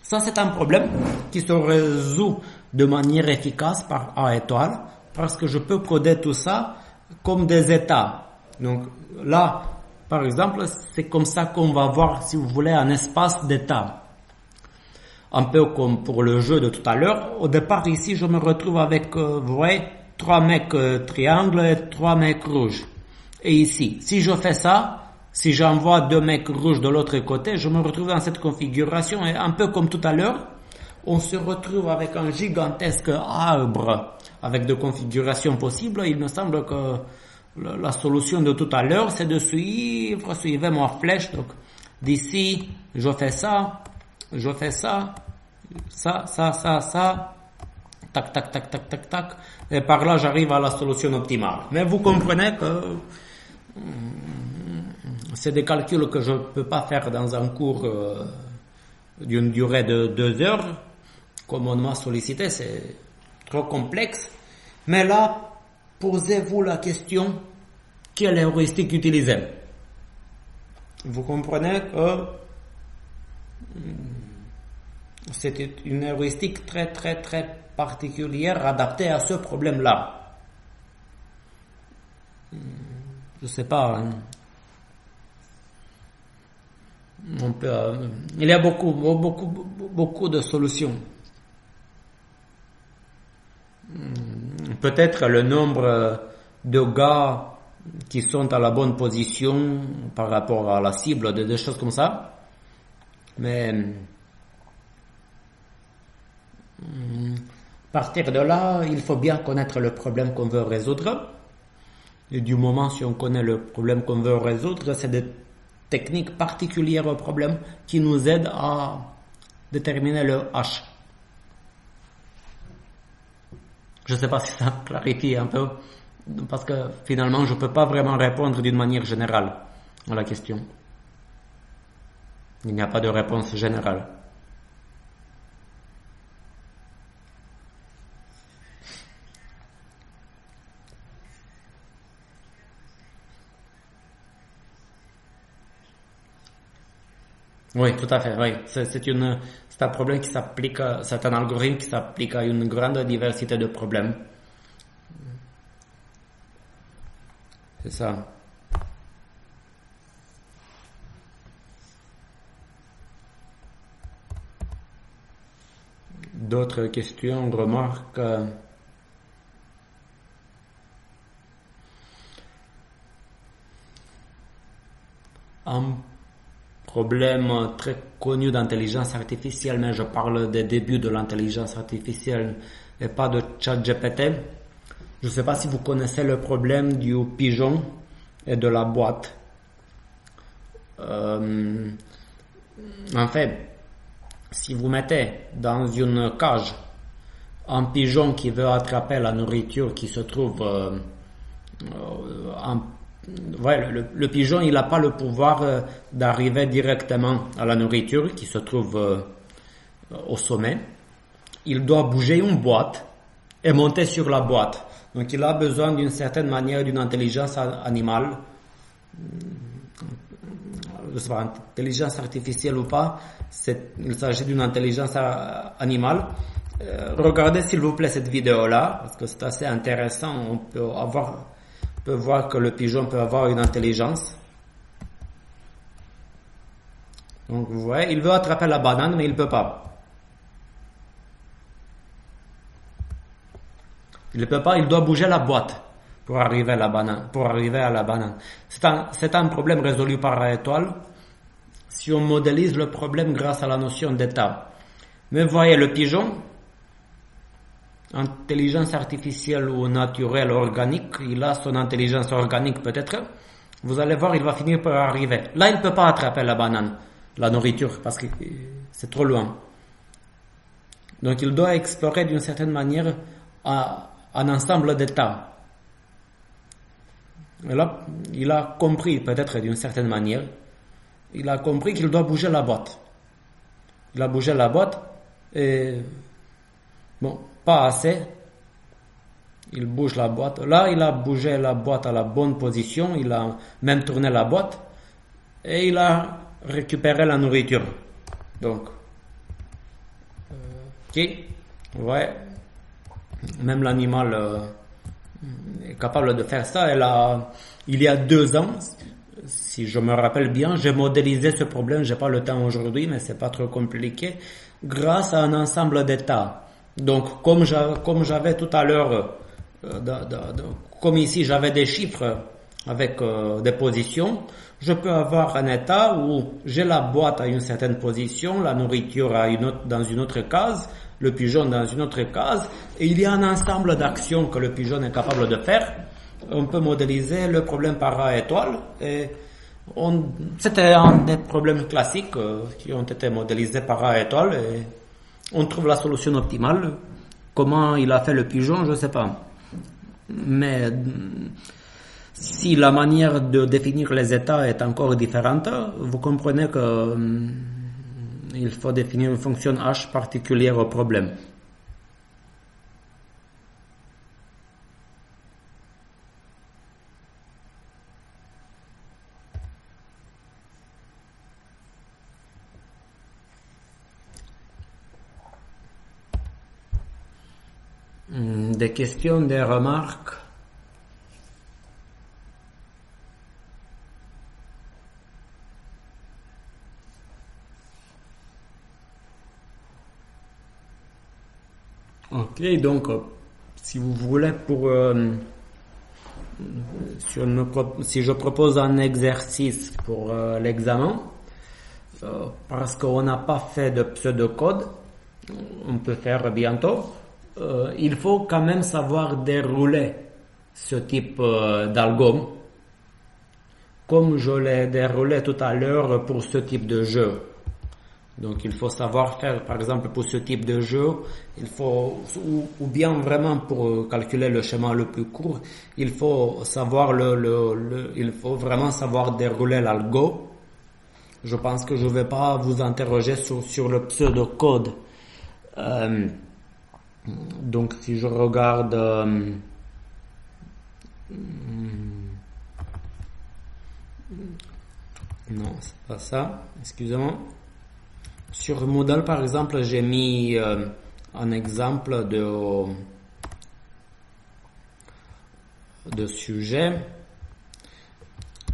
Ça, c'est un problème qui se résout de manière efficace par A étoile, parce que je peux coder tout ça comme des états. Donc là, par exemple, c'est comme ça qu'on va voir, si vous voulez, un espace d'état. Un peu comme pour le jeu de tout à l'heure. Au départ, ici, je me retrouve avec, vous voyez, 3 mecs triangles et 3 mecs rouges. Et ici, si je fais ça, si j'envoie 2 mecs rouges de l'autre côté, je me retrouve dans cette configuration. Et un peu comme tout à l'heure, on se retrouve avec un gigantesque arbre avec de configurations possibles. Il me semble que la solution de tout à l'heure, c'est de suivez ma flèche. Donc, d'ici, je fais ça, ça, tac, tac, tac, tac, tac, tac, et par là, j'arrive à la solution optimale. Mais vous comprenez que c'est des calculs que je ne peux pas faire dans un cours d'une durée de 2 heures, comme on m'a sollicité, c'est trop complexe. Mais là, posez-vous la question, quelle heuristique utiliser? Vous comprenez que c'est une heuristique très très très particulière adaptée à ce problème-là. Je sais pas. Hein. On peut, il y a beaucoup de solutions. Peut-être le nombre de gars qui sont à la bonne position par rapport à la cible, des choses comme ça. Mais à partir de là, il faut bien connaître le problème qu'on veut résoudre. Et du moment si on connaît le problème qu'on veut résoudre, c'est des techniques particulières au problème qui nous aident à déterminer le H. Je ne sais pas si ça clarifie un peu, parce que finalement, je ne peux pas vraiment répondre d'une manière générale à la question. Il n'y a pas de réponse générale. Oui, tout à fait, oui. C'est un problème qui s'applique, c'est un algorithme qui s'applique à une grande diversité de problèmes. C'est ça. D'autres questions, remarques? Un problème très connu d'intelligence artificielle, mais je parle des débuts de l'intelligence artificielle et pas de ChatGPT. Je ne sais pas si vous connaissez le problème du pigeon et de la boîte. En fait, si vous mettez dans une cage un pigeon qui veut attraper la nourriture qui se trouve le pigeon, il n'a pas le pouvoir d'arriver directement à la nourriture qui se trouve au sommet. Il doit bouger une boîte et monter sur la boîte. Donc il a besoin d'une certaine manière d'une intelligence animale. Je sais pas, intelligence artificielle ou pas, il s'agit d'une intelligence animale. Regardez s'il vous plaît cette vidéo-là, parce que c'est assez intéressant. On peut voir que le pigeon peut avoir une intelligence. Donc vous voyez, il veut attraper la banane, mais il ne peut pas. Il ne peut pas, il doit bouger la boîte pour arriver à la banane. C'est un problème résolu par la étoile si on modélise le problème grâce à la notion d'état. Mais vous voyez, le pigeon, intelligence artificielle ou naturelle, organique, il a son intelligence organique peut-être. Vous allez voir, il va finir par arriver. Là, il ne peut pas attraper la banane, la nourriture, parce que c'est trop loin. Donc, il doit explorer d'une certaine manière un ensemble d'états. Et là, il a compris, peut-être d'une certaine manière, il a compris qu'il doit bouger la boîte. Il a bougé la boîte et, bon, pas assez. Il bouge la boîte. Là, il a bougé la boîte à la bonne position. Il a même tourné la boîte et il a récupéré la nourriture. Donc, ok, ouais. Même l'animal est capable de faire ça. Il y a 2 ans, si je me rappelle bien, j'ai modélisé ce problème. J'ai pas le temps aujourd'hui, mais c'est pas trop compliqué, grâce à un ensemble d'états. Donc, comme j'avais tout à l'heure, comme ici j'avais des chiffres avec des positions, je peux avoir un état où j'ai la boîte à une certaine position, la nourriture dans une autre case, le pigeon dans une autre case, et il y a un ensemble d'actions que le pigeon est capable de faire. On peut modéliser le problème par A-étoile, et c'était un des problèmes classiques qui ont été modélisés par A-étoile, et on trouve la solution optimale. Comment il a fait le pigeon, je ne sais pas. Mais si la manière de définir les états est encore différente, vous comprenez que il faut définir une fonction h particulière au problème. Des questions, des remarques? Ok, donc si vous voulez, si je propose un exercice pour l'examen, parce qu'on n'a pas fait de pseudocode, on peut faire bientôt. Il faut quand même savoir dérouler ce type d'algo, comme je l'ai déroulé tout à l'heure pour ce type de jeu. Donc il faut savoir faire, par exemple pour ce type de jeu, il faut, ou bien vraiment pour calculer le schéma le plus court, il faut savoir il faut vraiment savoir dérouler l'algo. Je pense que je vais pas vous interroger sur le pseudocode. Donc si je regarde non, c'est pas ça, excusez-moi. Sur Moodle par exemple, j'ai mis un exemple de sujet.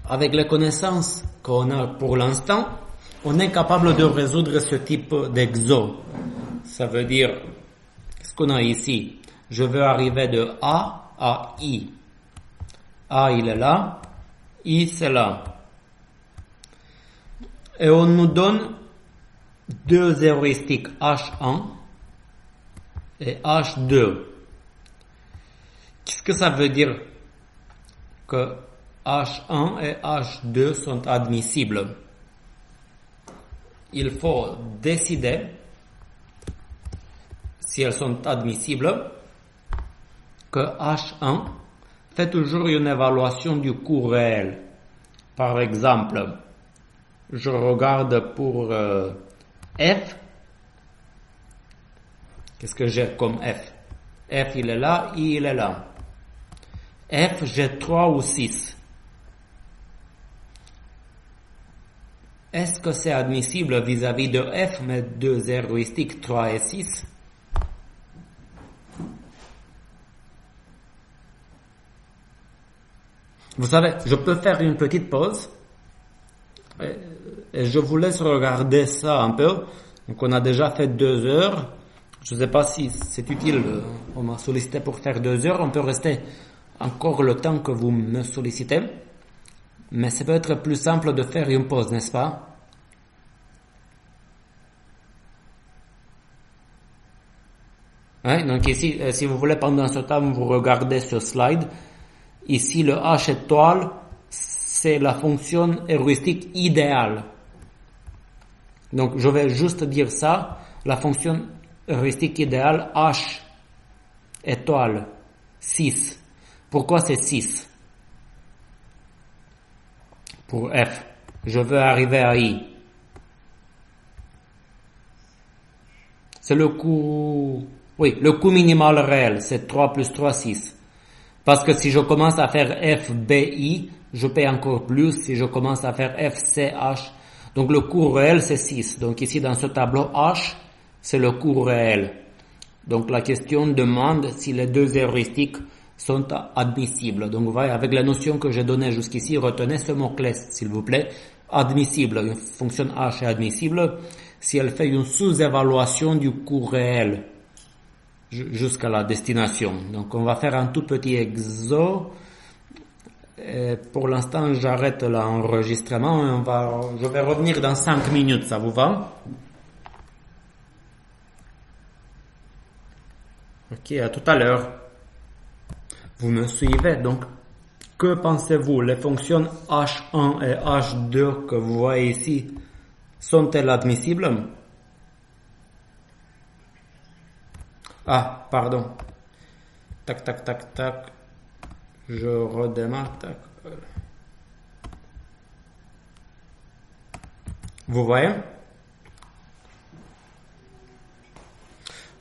Avec les connaissances qu'on a pour l'instant, on est capable de résoudre ce type d'exo. Ça veut dire, ce qu'on a ici, je veux arriver de A à I. A, il est là, I, c'est là. Et on nous donne deux heuristiques H1 et H2. Qu'est-ce que ça veut dire que H1 et H2 sont admissibles? Il faut décider si elles sont admissibles que H1 fait toujours une évaluation du coût réel. Par exemple, je regarde pour F. Qu'est-ce que j'ai comme F? F il est là, I il est là. F j'ai 3 ou 6. Est-ce que c'est admissible vis-à-vis de F, mais deux heuristiques 3 et 6? Vous savez, je peux faire une petite pause et je vous laisse regarder ça un peu. Donc on a déjà fait 2 heures. Je ne sais pas si c'est utile. On m'a sollicité pour faire 2 heures. On peut rester encore le temps que vous me sollicitez. Mais c'est peut-être plus simple de faire une pause, n'est-ce pas? Hein? Donc ici, si vous voulez, pendant ce temps, vous regardez ce slide. Ici, le H étoile, c'est la fonction heuristique idéale. Donc, je vais juste dire ça. La fonction heuristique idéale, H étoile 6. Pourquoi c'est 6? Pour F. Je veux arriver à I. C'est le coût... Oui, le coût minimal réel, c'est 3 plus 3, 6. Parce que si je commence à faire FBI, je paie encore plus si je commence à faire FCH. Donc le coût réel, c'est 6. Donc ici, dans ce tableau H, c'est le coût réel. Donc la question demande si les deux heuristiques sont admissibles. Donc vous voyez, avec la notion que j'ai donnée jusqu'ici, retenez ce mot-clé, s'il vous plaît. Admissible, une fonction H est admissible si elle fait une sous-évaluation du coût réel jusqu'à la destination. Donc on va faire un tout petit exo. Et pour l'instant, j'arrête l'enregistrement. Je vais revenir dans 5 minutes, ça vous va? Ok, à tout à l'heure. Vous me suivez, donc que pensez-vous? Les fonctions H1 et H2 que vous voyez ici, sont-elles admissibles? Ah, pardon. Tac, tac, tac, tac. Je redémarre. Tac. Vous voyez?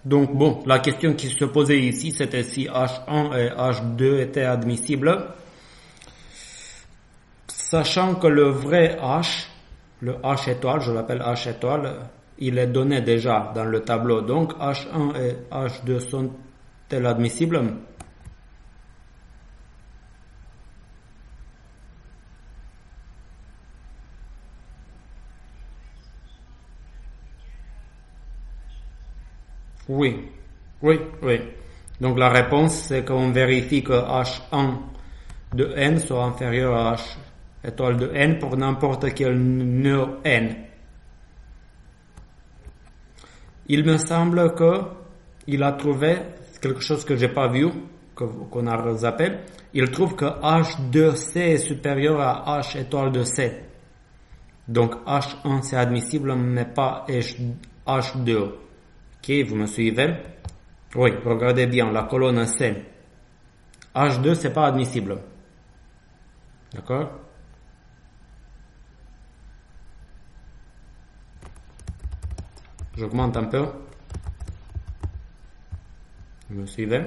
Donc bon, la question qui se posait ici, c'était si H1 et H2 étaient admissibles. Sachant que le vrai H, le H étoile, je l'appelle H étoile, il est donné déjà dans le tableau. Donc H1 et H2 sont-elles admissibles? Oui, oui, oui. Donc la réponse, c'est qu'on vérifie que H1 de n soit inférieur à H étoile de n pour n'importe quel nœud n. Il me semble que il a trouvé quelque chose que j'ai pas vu, qu'on a zappé. Il trouve que H de C est supérieur à H étoile de C. Donc H1 c'est admissible, mais pas H2. Ok, vous me suivez? Oui, regardez bien, la colonne C. H2 c'est pas admissible. D'accord? J'augmente un peu. Vous me suivez?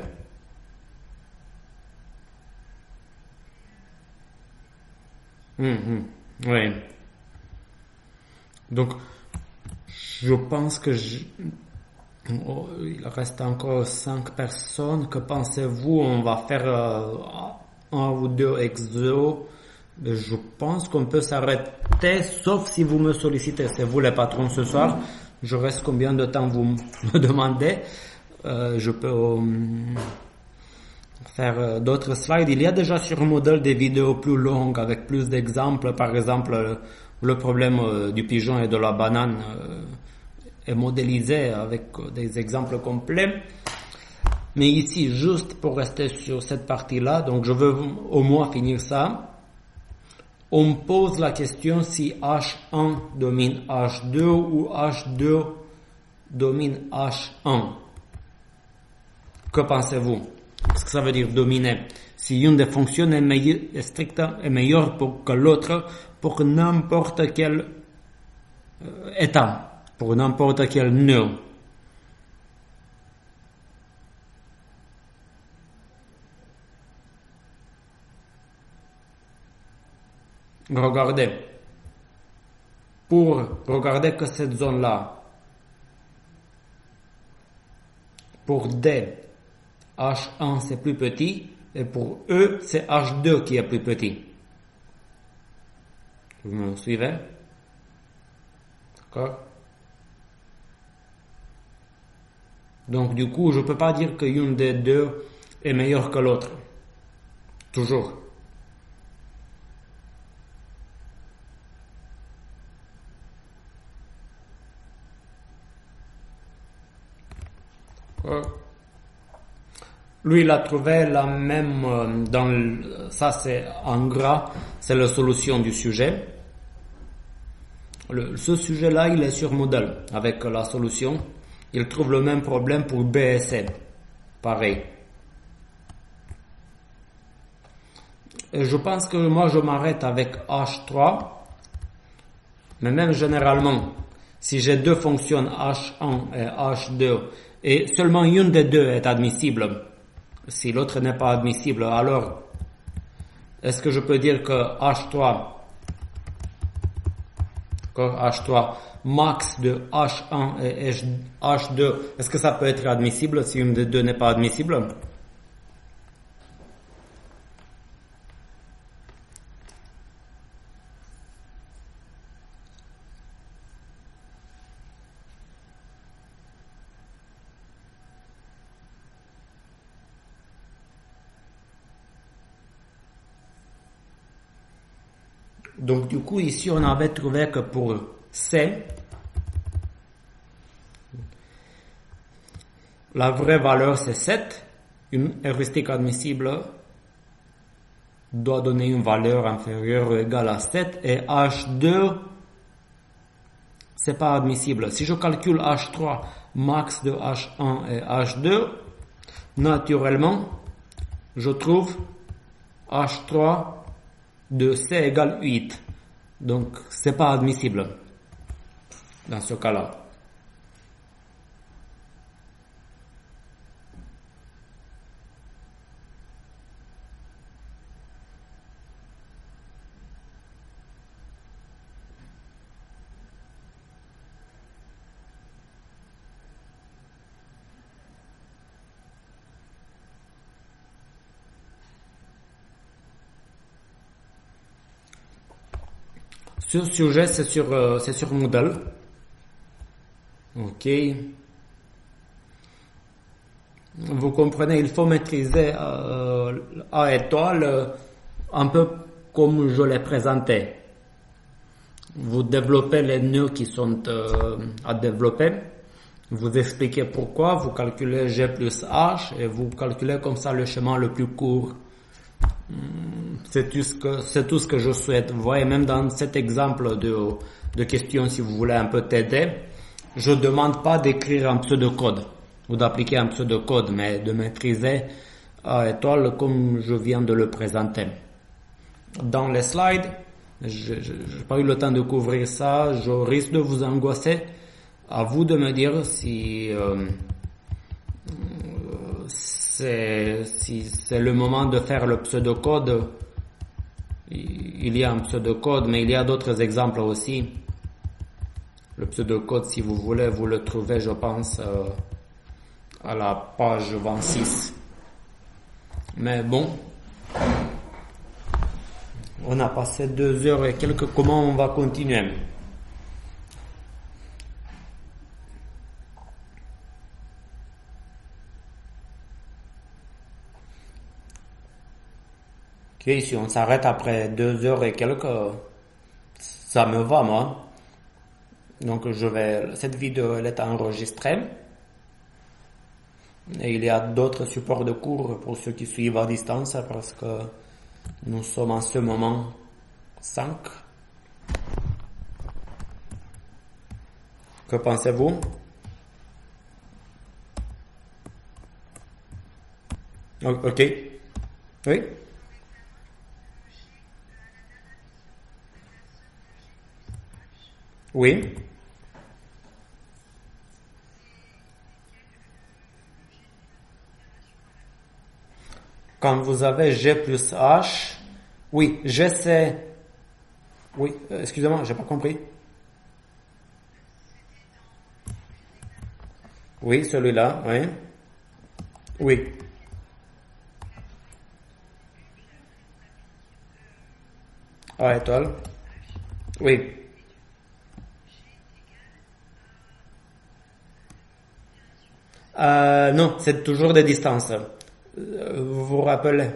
Oui. Donc, je pense que il reste encore 5 personnes. Que pensez-vous? On va faire un ou deux exos. Je pense qu'on peut s'arrêter, sauf si vous me sollicitez. C'est vous les patrons ce soir. Je reste combien de temps vous me demandez? Je peux faire d'autres slides. Il y a déjà sur Moodle des vidéos plus longues avec plus d'exemples. Par exemple, Le problème du pigeon et de la banane est modélisé avec des exemples complets. Mais ici, juste pour rester sur cette partie-là, donc je veux au moins finir ça. On pose la question si H1 domine H2 ou H2 domine H1. Que pensez-vous? Qu'est-ce que ça veut dire dominer? Si une des fonctions est stricte est meilleure que l'autre pour n'importe quel état, pour n'importe quel nœud. Regardez. Regardez que cette zone-là, pour D, H1 c'est plus petit, et pour E, c'est H2 qui est plus petit. Vous me suivez? D'accord? Donc du coup, je ne peux pas dire qu'une des deux est meilleure que l'autre. Toujours. Lui, il a trouvé la même ça c'est en gras, c'est la solution du sujet. Ce sujet-là, il est sur Moodle avec la solution. Il trouve le même problème pour B et C. Pareil. Et je pense que moi, je m'arrête avec H3. Mais même généralement, si j'ai deux fonctions H1 et H2 et seulement une des deux est admissible, si l'autre n'est pas admissible, alors est-ce que je peux dire que H3 max de H1 et H2, est-ce que ça peut être admissible si une des deux n'est pas admissible? Donc du coup ici on avait trouvé que pour C, la vraie valeur c'est 7, une heuristique admissible doit donner une valeur inférieure ou égale à 7 et H2 c'est pas admissible. Si je calcule H3 max de H1 et H2, naturellement je trouve H3 de C égale 8. Donc, c'est pas admissible dans ce cas-là. Ce sujet, c'est sur Moodle. Ok. Vous comprenez, il faut maîtriser A étoile un peu comme je l'ai présenté. Vous développez les nœuds qui sont à développer. Vous expliquez pourquoi, vous calculez G plus H et vous calculez comme ça le chemin le plus court. C'est tout ce que je souhaite. Vous voyez, même dans cet exemple de question, si vous voulez un peu t'aider, je ne demande pas d'écrire un pseudocode ou d'appliquer un pseudocode, mais de maîtriser A étoile comme je viens de le présenter. Dans les slides, je n'ai pas eu le temps de couvrir ça, je risque de vous angoisser. À vous de me dire si c'est le moment de faire le pseudocode. Il y a un pseudocode, mais il y a d'autres exemples aussi. Le pseudocode, si vous voulez, vous le trouvez, je pense, à la page 26. Mais bon, on a passé 2 heures et quelques. Comment on va continuer? Ok, si on s'arrête après 2 heures et quelques, Ça me va, moi. Donc, cette vidéo, elle est enregistrée. Et il y a d'autres supports de cours pour ceux qui suivent à distance parce que nous sommes en ce moment 5. Que pensez-vous? Ok. Oui? Oui. Quand vous avez G plus H, oui, G c'est... Oui, excusez-moi, j'ai pas compris. Oui, celui-là, oui. Oui. A étoile. Oui. Non, c'est toujours des distances. Vous vous rappelez?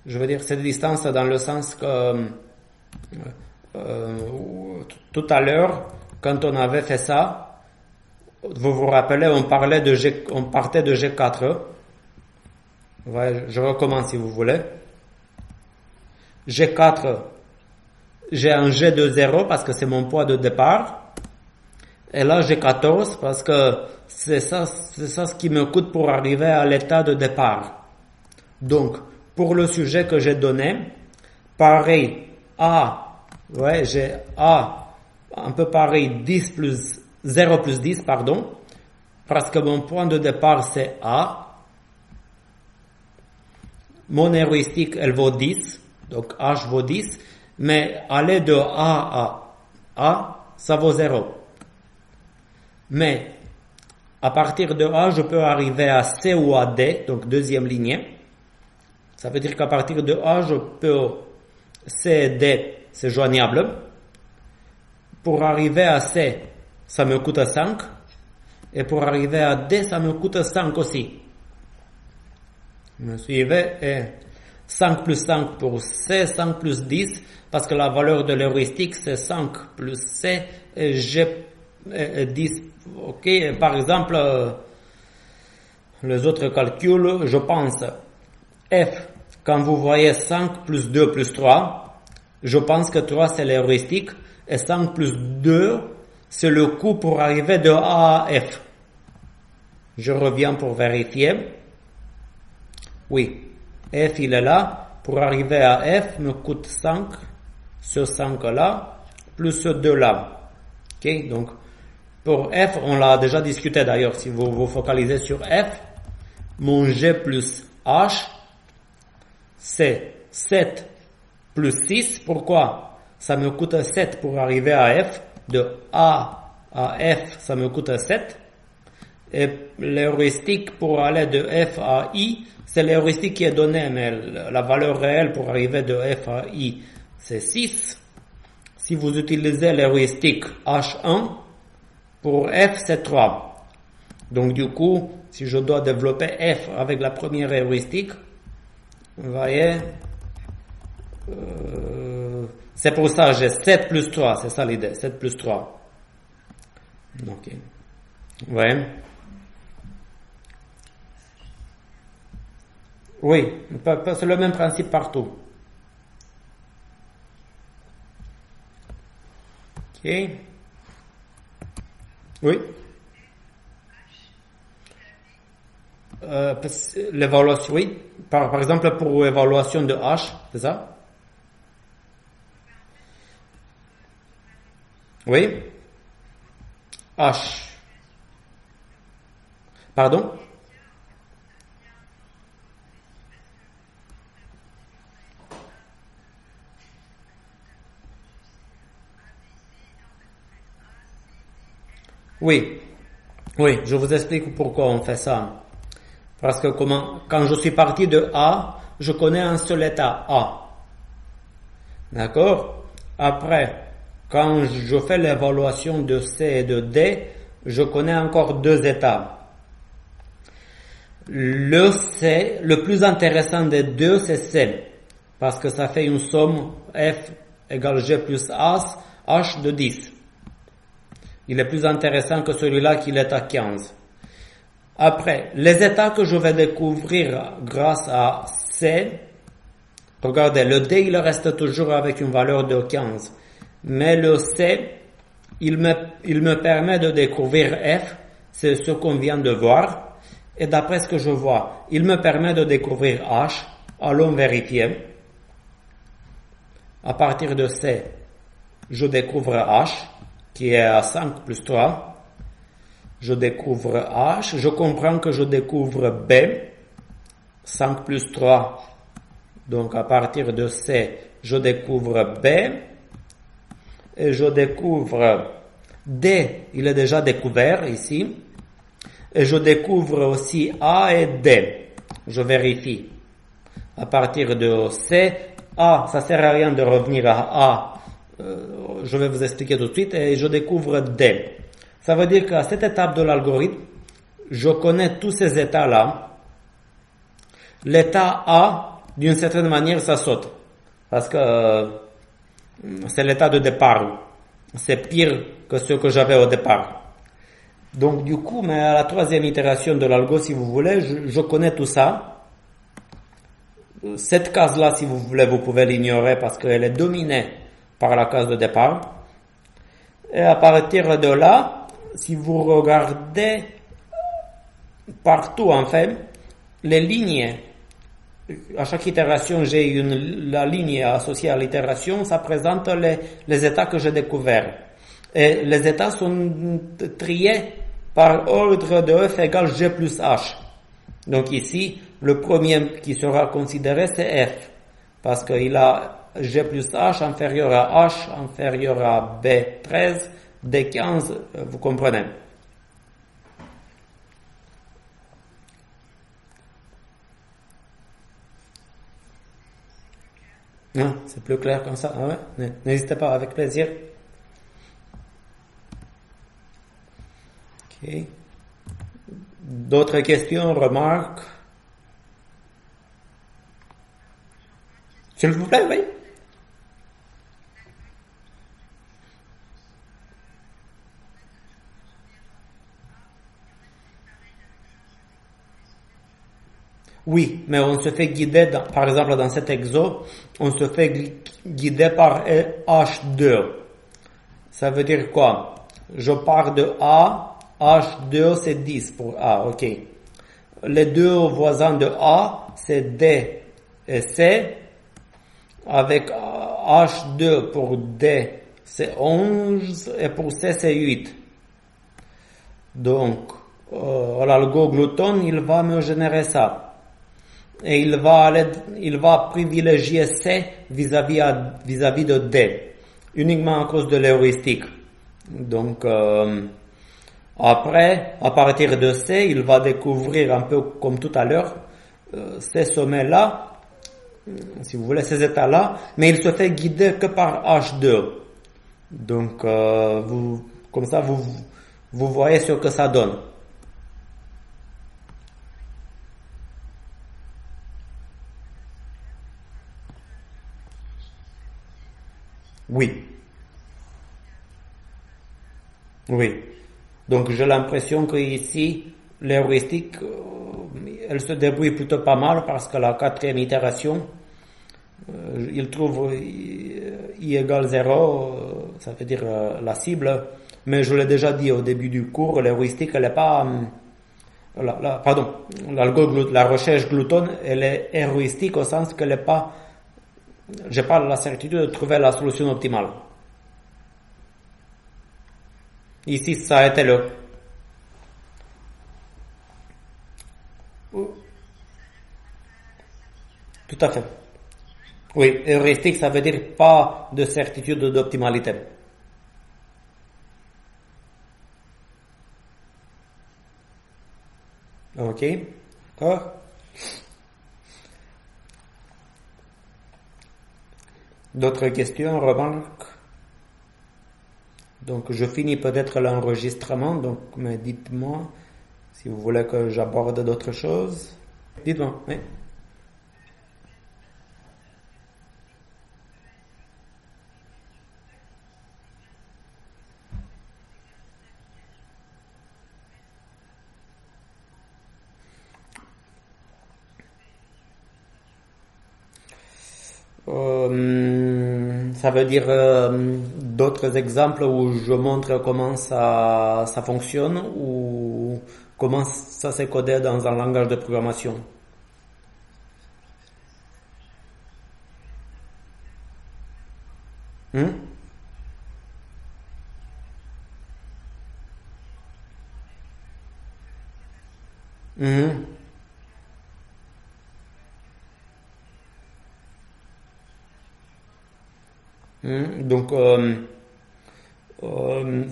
Je veux dire, c'est des distances dans le sens que tout à l'heure, quand on avait fait ça, vous vous rappelez, on partait de G4. Ouais, je recommence si vous voulez. G4, j'ai un G de 0 parce que c'est mon poids de départ. Et là, j'ai 14 parce que c'est ça ce qui me coûte pour arriver à l'état de départ. Donc, pour le sujet que j'ai donné, pareil, j'ai A, un peu pareil, 0 plus 10, pardon, parce que mon point de départ c'est A. Mon heuristique, elle vaut 10, donc H vaut 10, mais aller de A à A, ça vaut 0. Mais à partir de A, je peux arriver à C ou à D, donc deuxième lignée. Ça veut dire qu'à partir de A, je peux C et D, c'est joignable. Pour arriver à C, ça me coûte 5. Et pour arriver à D, ça me coûte 5 aussi. Vous me suivez? Et 5 plus 5 pour C, 5 plus 10, parce que la valeur de l'heuristique, c'est 5 plus C, et G 10. Ok, par exemple, les autres calculs, je pense, F, quand vous voyez 5 plus 2 plus 3, je pense que 3 c'est l'heuristique, et 5 plus 2, c'est le coût pour arriver de A à F. Je reviens pour vérifier. Oui, F il est là. Pour arriver à F, me coûte 5, ce 5 là, plus ce 2 là. Ok, donc pour F, on l'a déjà discuté d'ailleurs, si vous vous focalisez sur F, mon G plus H, c'est 7 plus 6. Pourquoi? Ça me coûte 7 pour arriver à F. De A à F, ça me coûte 7. Et l'heuristique pour aller de F à I, c'est l'heuristique qui est donné, mais la valeur réelle pour arriver de F à I, c'est 6. Si vous utilisez l'heuristique H1, pour F, c'est 3. Donc du coup, si je dois développer F avec la première heuristique, vous voyez, c'est pour ça que j'ai 7 plus 3, c'est ça l'idée, 7 plus 3. Ok. Ouais. Oui, c'est le même principe partout. Ok. Oui. L'évaluation, oui. Par exemple, pour l'évaluation de H, c'est ça? Oui. H. Pardon? Oui. Oui, je vous explique pourquoi on fait ça. Parce que quand je suis parti de A, je connais un seul état, A. D'accord? Après, quand je fais l'évaluation de C et de D, je connais encore deux états. Le C, le plus intéressant des deux, c'est C. Parce que ça fait une somme F égale G plus H de 10. Il est plus intéressant que celui-là qui est à 15. Après, les états que je vais découvrir grâce à C, regardez, le D il reste toujours avec une valeur de 15. Mais le C, il me permet de découvrir F, c'est ce qu'on vient de voir. Et d'après ce que je vois, il me permet de découvrir H. Allons vérifier. À partir de C, je découvre H, qui est à 5 plus 3. Je découvre H. Je comprends que je découvre B. 5 plus 3. Donc à partir de C, je découvre B. Et je découvre D. Il est déjà découvert ici. Et je découvre aussi A et D. Je vérifie. À partir de C, A, ça sert à rien de revenir à A. Je vais vous expliquer tout de suite. Et je découvre D. Ça veut dire qu'à cette étape de l'algorithme, je connais tous ces états-là. L'état A, d'une certaine manière, ça saute. Parce que c'est l'état de départ. C'est pire que ce que j'avais au départ. Donc du coup, mais à la troisième itération de l'algo, si vous voulez, je connais tout ça. Cette case-là, si vous voulez, vous pouvez l'ignorer parce qu'elle est dominée par la case de départ. Et à partir de là, si vous regardez partout, en fait, les lignes, à chaque itération, j'ai la ligne associée à l'itération, ça présente les états que j'ai découverts. Et les états sont triés par ordre de F égale G plus H. Donc ici, le premier qui sera considéré, c'est F. Parce qu'il a G plus H inférieur à H, inférieur à B13, D15, vous comprenez. Non, c'est plus clair comme ça. Ah ouais? N'hésitez pas, avec plaisir. Ok. D'autres questions, remarques? S'il vous plaît, oui. Oui, mais on se fait guider, par exemple dans cet exo, on se fait guider par H2. Ça veut dire quoi? Je pars de A, H2 c'est 10 pour A, ok. Les deux voisins de A, c'est D et C. Avec H2 pour D, c'est 11 et pour C, c'est 8. Donc, l'algo glouton, il va me générer ça. Et il va privilégier C vis-à-vis de D, uniquement à cause de l'heuristique. Donc, après, à partir de C, il va découvrir un peu comme tout à l'heure, ces sommets-là, si vous voulez, ces états-là, mais il se fait guider que par H2. Donc, comme ça, vous voyez ce que ça donne. Oui. Oui. Donc, j'ai l'impression que ici, l'heuristique, elle se débrouille plutôt pas mal parce que la quatrième itération, il trouve I égale 0, ça veut dire la cible, mais je l'ai déjà dit au début du cours, l'heuristique, elle n'est pas, la recherche glouton, elle est heuristique au sens qu'elle n'est pas, j'ai pas la certitude de trouver la solution optimale. Ici, ça a été le. Tout à fait. Oui, heuristique, ça veut dire pas de certitude d'optimalité. Ok, d'accord. D'autres questions, remarques? Donc, je finis peut-être l'enregistrement, donc, mais dites-moi si vous voulez que j'aborde d'autres choses. Dites-moi, oui. Ça veut dire d'autres exemples où je montre comment ça fonctionne ou comment ça s'est codé dans un langage de programmation. Hmm? Mhm. Donc,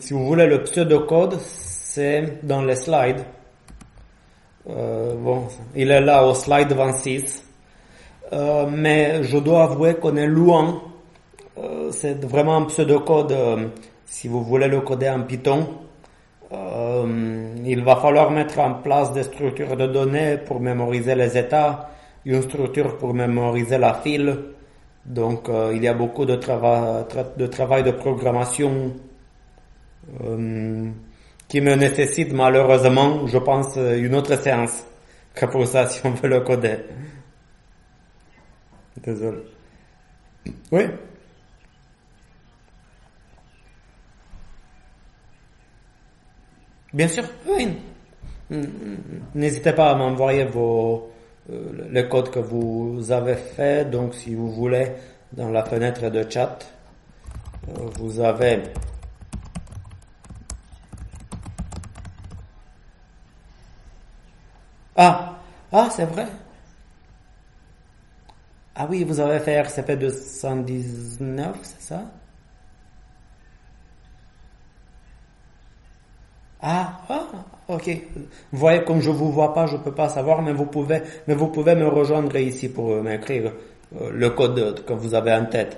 si vous voulez, le pseudocode, c'est dans les slides. Bon, il est là au slide 26. Mais je dois avouer qu'on est loin. C'est vraiment un pseudocode. Si vous voulez le coder en Python, il va falloir mettre en place des structures de données pour mémoriser les états, une structure pour mémoriser la file. Donc, il y a beaucoup de travail de programmation qui me nécessite malheureusement, je pense, une autre séance que pour ça si on veut le coder. Désolé. Oui, bien sûr. Oui. N'hésitez pas à m'envoyer le code que vous avez fait. Donc, si vous voulez, dans la fenêtre de chat, vous avez. Ah, ah, c'est vrai. Ah oui, vous avez fait RCP 219, c'est ça? Ah, ok. Vous voyez, comme je vous vois pas, je peux pas savoir, mais vous pouvez me rejoindre ici pour m'écrire le code que vous avez en tête.